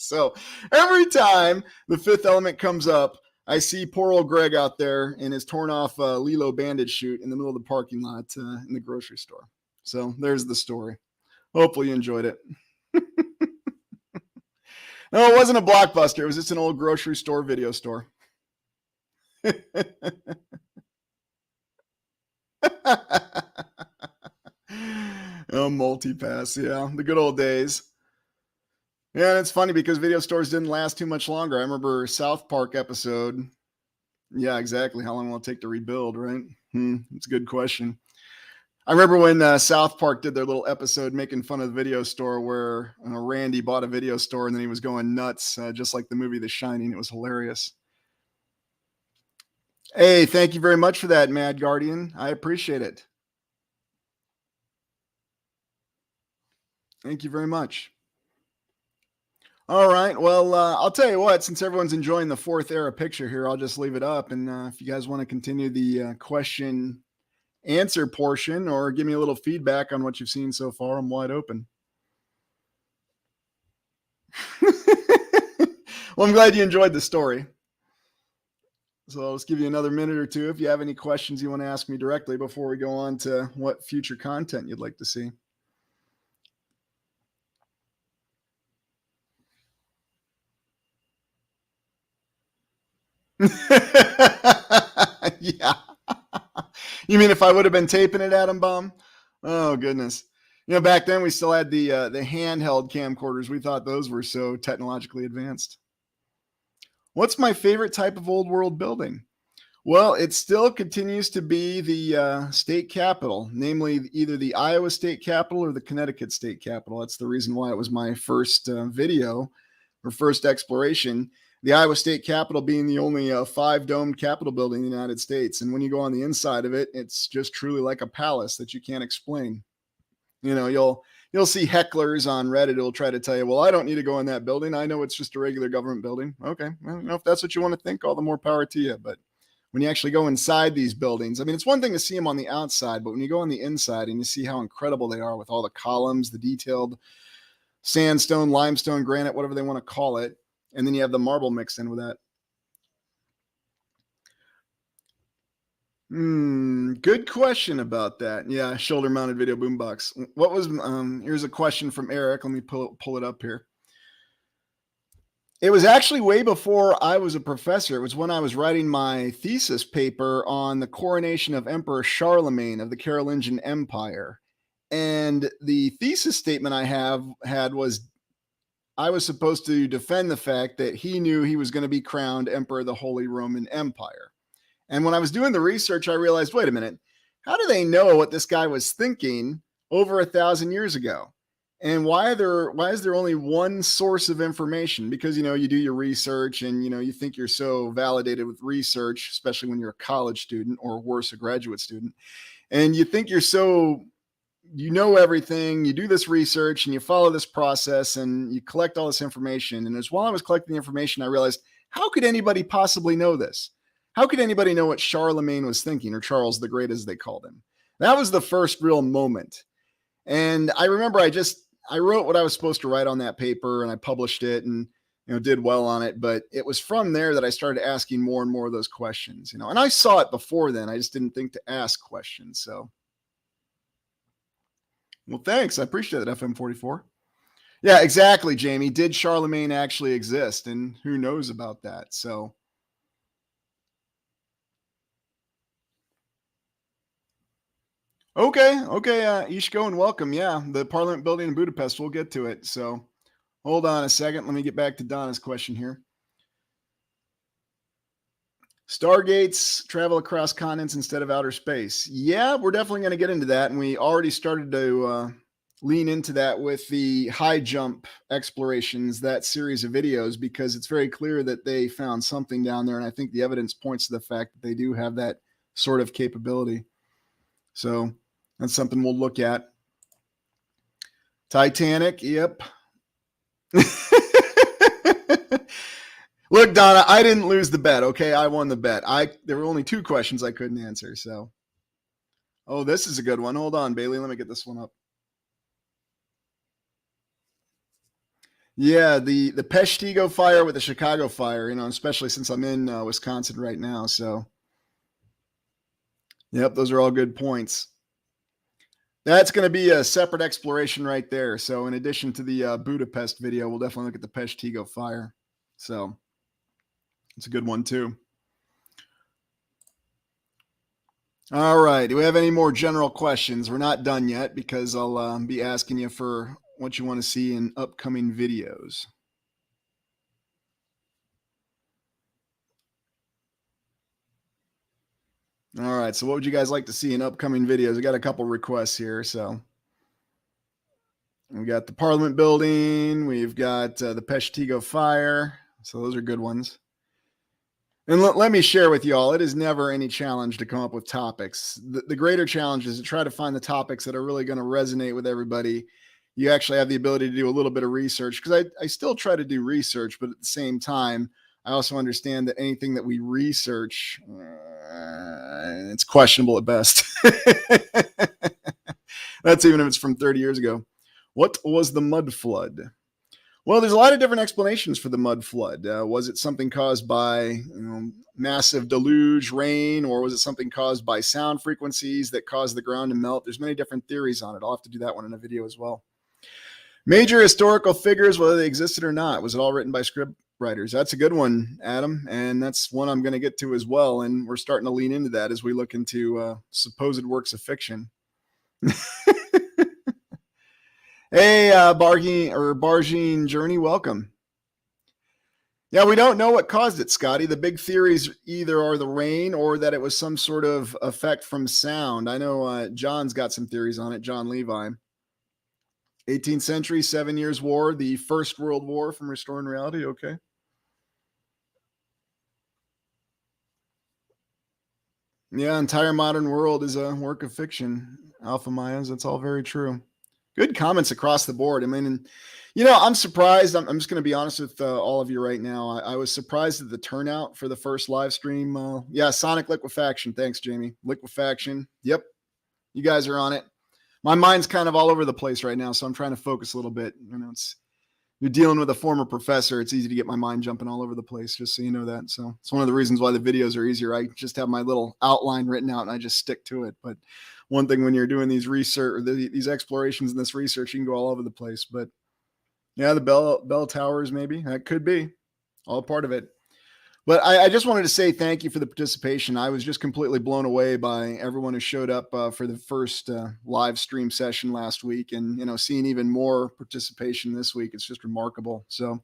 So every time the Fifth Element comes up, I see poor old Greg out there in his torn off Lilo bandage chute in the middle of the parking lot in the grocery store. So there's the story. Hopefully you enjoyed it. No, it wasn't a Blockbuster. It was just an old grocery store video store. Oh, multi-pass. Yeah, the good old days. Yeah, it's funny because video stores didn't last too much longer. I remember South Park episode. Yeah, exactly. How long will it take to rebuild, right? It's a good question. I remember when South Park did their little episode making fun of the video store where Randy bought a video store and then he was going nuts, just like the movie The Shining. It was hilarious. Hey, thank you very much for that, Mad Guardian. I appreciate it. Thank you very much. All right. Well, I'll tell you what, since everyone's enjoying the fourth era picture here, I'll just leave it up. And if you guys want to continue the question answer portion or give me a little feedback on what you've seen so far. I'm wide open. Well, I'm glad you enjoyed the story. So I'll just give you another minute or two if you have any questions you want to ask me directly before we go on to what future content you'd like to see. Yeah. You mean if I would have been taping it, Atom Bomb? Oh, goodness. Back then we still had the handheld camcorders. We thought those were so technologically advanced. What's my favorite type of old world building? Well, it still continues to be the state capitol, namely either the Iowa state capitol or the Connecticut state capitol. That's the reason why it was my first video or first exploration. The Iowa state capitol being the only 5-domed capitol building in the United States. And when you go on the inside of it, it's just truly like a palace that you can't explain. You'll see hecklers on Reddit who'll try to tell you, well, I don't need to go in that building. I know it's just a regular government building. Okay, well, if that's what you want to think, all the more power to you. But when you actually go inside these buildings, I mean, it's one thing to see them on the outside, but when you go on the inside and you see how incredible they are with all the columns, the detailed sandstone, limestone, granite, whatever they want to call it, and then you have the marble mixed in with that. Good question about that. Yeah, shoulder mounted video boombox. What was here's a question from Eric. Let me pull it up here. It was actually way before I was a professor. It was when I was writing my thesis paper on the coronation of Emperor Charlemagne of the Carolingian Empire. And the thesis statement I had was I was supposed to defend the fact that he knew he was going to be crowned Emperor of the Holy Roman Empire. And when I was doing the research, I realized, wait a minute, how do they know what this guy was thinking over 1,000 years ago? And why is there only one source of information? Because, you do your research and, you think you're so validated with research, especially when you're a college student or worse, a graduate student. And you think you're so, everything, you do this research and you follow this process and you collect all this information. And as while I was collecting the information, I realized, how could anybody possibly know this? How could anybody know what Charlemagne was thinking, or Charles the Great, as they called him? That was the first real moment. And I remember I wrote what I was supposed to write on that paper and I published it and, did well on it. But it was from there that I started asking more and more of those questions, and I saw it before then. I just didn't think to ask questions. So, well, thanks. I appreciate it, FM44. Yeah, exactly, Jamie. Did Charlemagne actually exist? And who knows about that? So, Okay. Ishko, and welcome. Yeah, the Parliament building in Budapest. We'll get to it. So hold on a second. Let me get back to Donna's question here. Stargates travel across continents instead of outer space. Yeah, we're definitely going to get into that. And we already started to lean into that with the high jump explorations, that series of videos, because it's very clear that they found something down there. And I think the evidence points to the fact that they do have that sort of capability. So that's something we'll look at. Titanic, yep. Look, Donna, I didn't lose the bet, okay? I won the bet. There were only 2 questions I couldn't answer, so. Oh, this is a good one. Hold on, Bailey. Let me get this one up. Yeah, the Peshtigo fire with the Chicago fire, especially since I'm in Wisconsin right now, so. Yep, those are all good points. That's going to be a separate exploration right there. So in addition to the Budapest video, we'll definitely look at the Peshtigo fire. So it's a good one too. All right. Do we have any more general questions? We're not done yet because I'll be asking you for what you want to see in upcoming videos. All right. So what would you guys like to see in upcoming videos? We got a couple requests here. So we got the Parliament building. We've got the Peshtigo fire. So those are good ones. And let me share with you all, it is never any challenge to come up with topics. The greater challenge is to try to find the topics that are really going to resonate with everybody. You actually have the ability to do a little bit of research, because I still try to do research, but at the same time, I also understand that anything that we research, it's questionable at best. That's even if it's from 30 years ago. What was the mud flood? Well, there's a lot of different explanations for the mud flood. Was it something caused by massive deluge, rain, or was it something caused by sound frequencies that caused the ground to melt? There's many different theories on it. I'll have to do that one in a video as well. Major historical figures, whether they existed or not. Was it all written by script writers? That's a good one, Adam, and that's one I'm going to get to as well. And we're starting to lean into that as we look into supposed works of fiction. Hey, Bargine Journey, welcome. Yeah, we don't know what caused it, Scotty. The big theories either are the rain or that it was some sort of effect from sound. I know John's got some theories on it, John Levi. 18th century, 7 Years' War, the First World War from Restoring Reality, okay. Yeah, entire modern world is a work of fiction. Alpha Mayas, that's all very true. Good comments across the board. I mean, I'm surprised. I'm just going to be honest with all of you right now. I was surprised at the turnout for the first live stream. Yeah, Sonic Liquefaction. Thanks, Jamie. Liquefaction. Yep. You guys are on it. My mind's kind of all over the place right now, so I'm trying to focus a little bit. You're dealing with a former professor. It's easy to get my mind jumping all over the place, just so you know that. So it's one of the reasons why the videos are easier. I just have my little outline written out and I just stick to it. But one thing when you're doing these research, these explorations and this research, you can go all over the place. But yeah, the bell towers, maybe that could be all part of it. But I just wanted to say thank you for the participation. I was just completely blown away by everyone who showed up for the first live stream session last week, and seeing even more participation this week. It's just remarkable. So.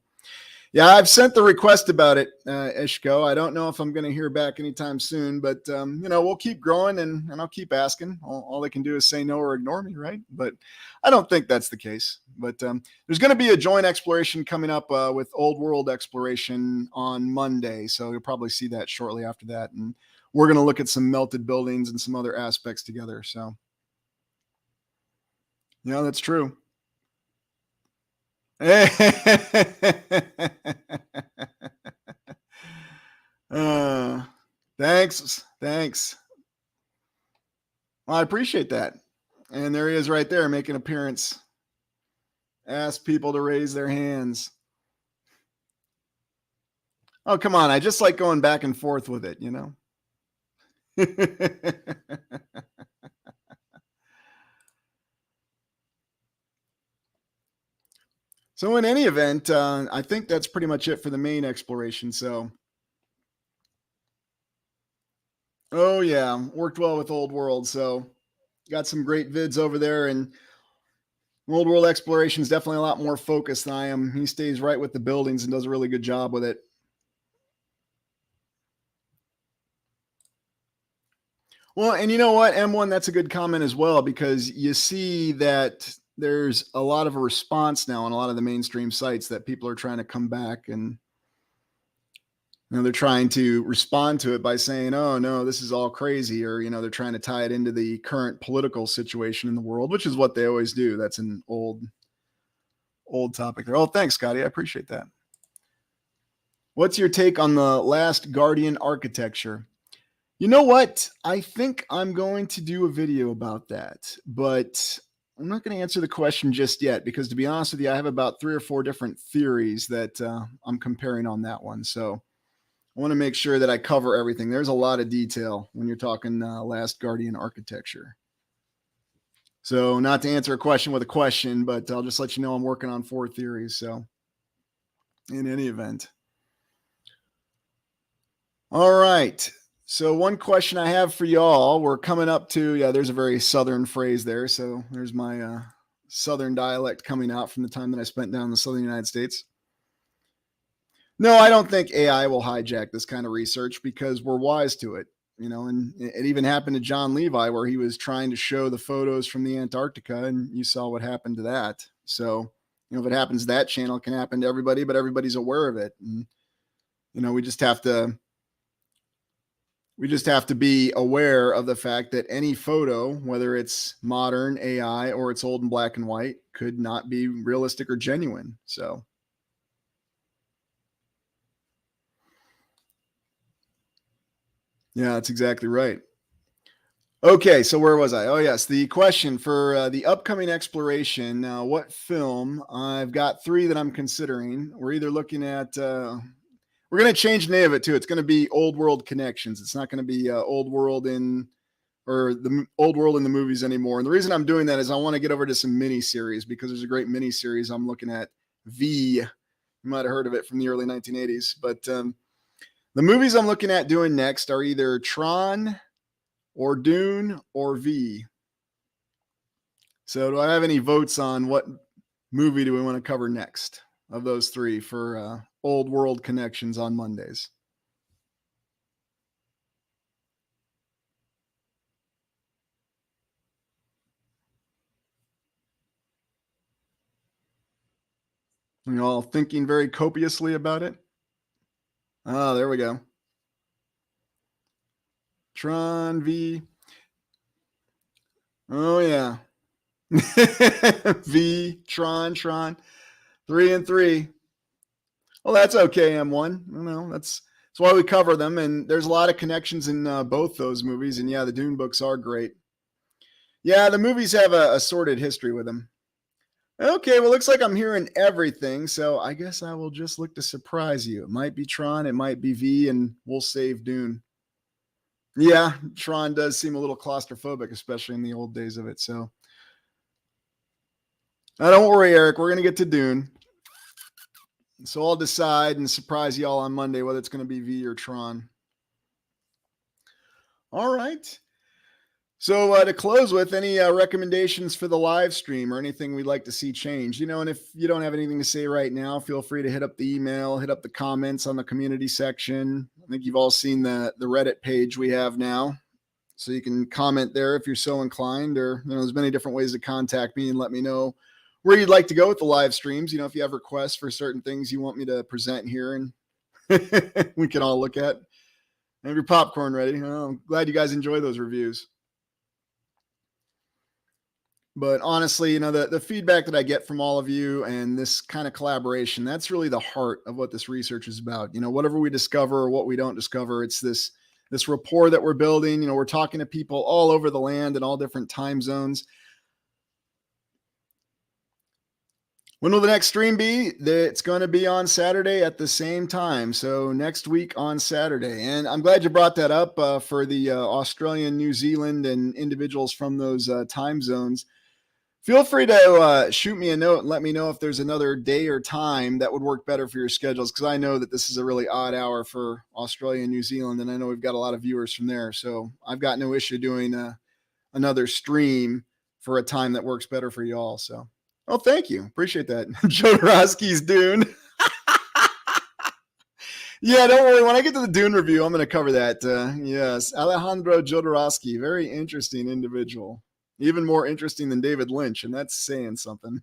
Yeah, I've sent the request about it, Ishko. I don't know if I'm going to hear back anytime soon, but, we'll keep growing and I'll keep asking. All they can do is say no or ignore me, right? But I don't think that's the case. But there's going to be a joint exploration coming up with Old World Exploration on Monday. So you'll probably see that shortly after that. And we're going to look at some melted buildings and some other aspects together. So, yeah, that's true. Thanks. Well, I appreciate that. And there he is right there making an appearance. Ask people to raise their hands. Oh, come on. I just like going back and forth with it, So in any event, I think that's pretty much it for the main exploration. So, oh yeah, worked well with Old World. So got some great vids over there, and Old World Exploration is definitely a lot more focused than I am. He stays right with the buildings and does a really good job with it. Well, and you know what, M1, that's a good comment as well, because you see that there's a lot of a response now on a lot of the mainstream sites that people are trying to come back and they're trying to respond to it by saying, oh no, this is all crazy, or they're trying to tie it into the current political situation in the world, which is what they always do. That's an old topic there. Oh, thanks, Scotty. I appreciate that. What's your take on the Last Guardian architecture? You know what? I think I'm going to do a video about that, but I'm not going to answer the question just yet, because to be honest with you, I have about 3 or 4 different theories that I'm comparing on that one. So I want to make sure that I cover everything. There's a lot of detail when you're talking Last Guardian architecture. So not to answer a question with a question, but I'll just let you know I'm working on 4 theories. So in any event. All right. So one question I have for y'all, we're coming up to, yeah, there's a very Southern phrase there. So there's my Southern dialect coming out from the time that I spent down in the Southern United States. No, I don't think AI will hijack this kind of research, because we're wise to it, and it even happened to John Levi, where he was trying to show the photos from the Antarctica, and you saw what happened to that. So, if it happens to that channel, it can happen to everybody, but everybody's aware of it. And, we just have to be aware of the fact that any photo, whether it's modern AI or it's old and black and white, could not be realistic or genuine. So, yeah, that's exactly right. Okay, so where was I? Oh, yes, the question for the upcoming exploration. What film? I've got three that I'm considering. We're either looking at. We're going to change the name of it too. It's going to be Old World Connections. It's not going to be Old World in or Old World in the movies anymore. And the reason I'm doing that is I want to get over to some mini series because there's a great mini series I'm looking at. V. You might have heard of it from the early 1980s, but the movies I'm looking at doing next are either Tron or Dune or V. So, do I have any votes on what movie do we want to cover next of those three for Old World Connections on Mondays? You all thinking very copiously about it? Oh, there we go. Tron V. Oh, yeah. V, Tron. 3 and 3. Well, that's okay, M1. That's why we cover them. And there's a lot of connections in both those movies. And yeah, the Dune books are great. Yeah, the movies have a sordid history with them. Okay, well, looks like I'm hearing everything. So I guess I will just look to surprise you. It might be Tron, it might be V, and we'll save Dune. Yeah, Tron does seem a little claustrophobic, especially in the old days of it. So don't worry, Eric. We're going to get to Dune. So I'll decide and surprise y'all on Monday whether it's going to be V or Tron. All right. So to close with, any recommendations for the live stream or anything we'd like to see change? And if you don't have anything to say right now, feel free to hit up the email, hit up the comments on the community section. I think you've all seen the Reddit page we have now. So you can comment there if you're so inclined, or there's many different ways to contact me and let me know where you'd like to go with the live streams. If you have requests for certain things you want me to present here, and we can all look at. Have your popcorn ready. I'm glad you guys enjoy those reviews. But honestly, the feedback that I get from all of you and this kind of collaboration, that's really the heart of what this research is about. Whatever we discover or what we don't discover, it's this rapport that we're building. We're talking to people all over the land in all different time zones. When will the next stream be? It's going to be on Saturday at the same time. So next week on Saturday. And I'm glad you brought that up for the Australian, New Zealand, and individuals from those time zones. Feel free to shoot me a note and let me know if there's another day or time that would work better for your schedules, because I know that this is a really odd hour for Australia and New Zealand, and I know we've got a lot of viewers from there. So I've got no issue doing another stream for a time that works better for you all. So, oh, thank you. Appreciate that. Jodorowsky's Dune. Yeah, don't worry. When I get to the Dune review, I'm going to cover that. Yes, Alejandro Jodorowsky, very interesting individual. Even more interesting than David Lynch, and that's saying something.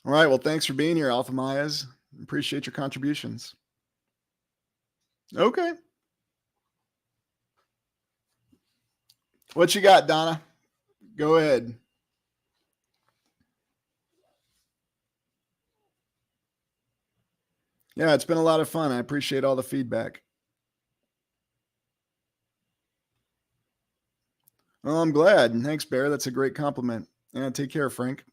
All right. Well, thanks for being here, Alpha Mayas. Appreciate your contributions. Okay. What you got, Donna? Go ahead. Yeah, it's been a lot of fun. I appreciate all the feedback. Oh, I'm glad. Thanks, Bear. That's a great compliment. Yeah, take care, Frank.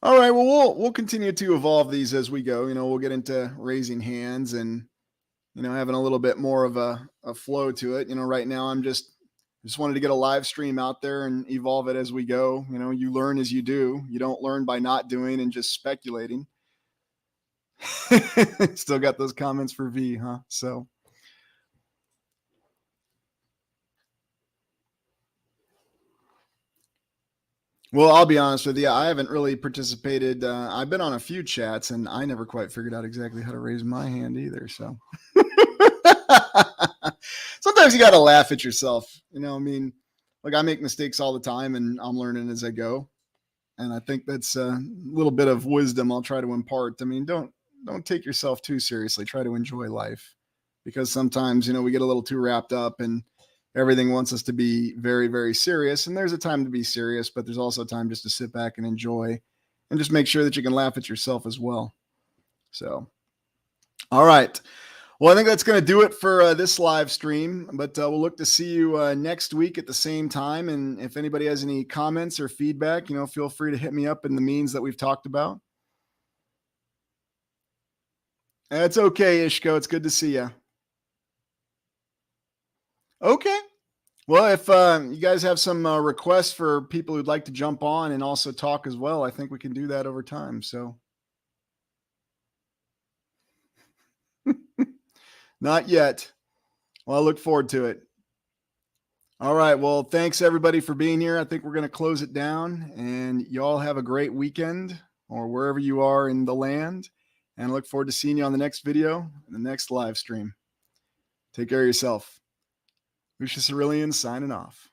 All right. Well, we'll continue to evolve these as we go. We'll get into raising hands and having a little bit more of a flow to it. Right now I'm just wanted to get a live stream out there and evolve it as we go. You learn as you do. You don't learn by not doing and just speculating. Still got those comments for V, huh? So. Well, I'll be honest with you. I haven't really participated. I've been on a few chats, and I never quite figured out exactly how to raise my hand either. So sometimes you got to laugh at yourself. Like I make mistakes all the time, and I'm learning as I go. And I think that's a little bit of wisdom I'll try to impart. Don't take yourself too seriously. Try to enjoy life, because sometimes we get a little too wrapped up and everything wants us to be very, very serious. And there's a time to be serious, but there's also time just to sit back and enjoy and just make sure that you can laugh at yourself as well. So, all right. Well, I think that's going to do it for this live stream, but we'll look to see you next week at the same time. And if anybody has any comments or feedback, feel free to hit me up in the means that we've talked about. That's okay, Ishko. It's good to see you. Okay. Well, if you guys have some requests for people who'd like to jump on and also talk as well, I think we can do that over time. So, not yet. Well, I look forward to it. All right. Well, thanks everybody for being here. I think we're going to close it down, and y'all have a great weekend or wherever you are in the land. And I look forward to seeing you on the next video, the next live stream. Take care of yourself. Lucius Aurelian signing off.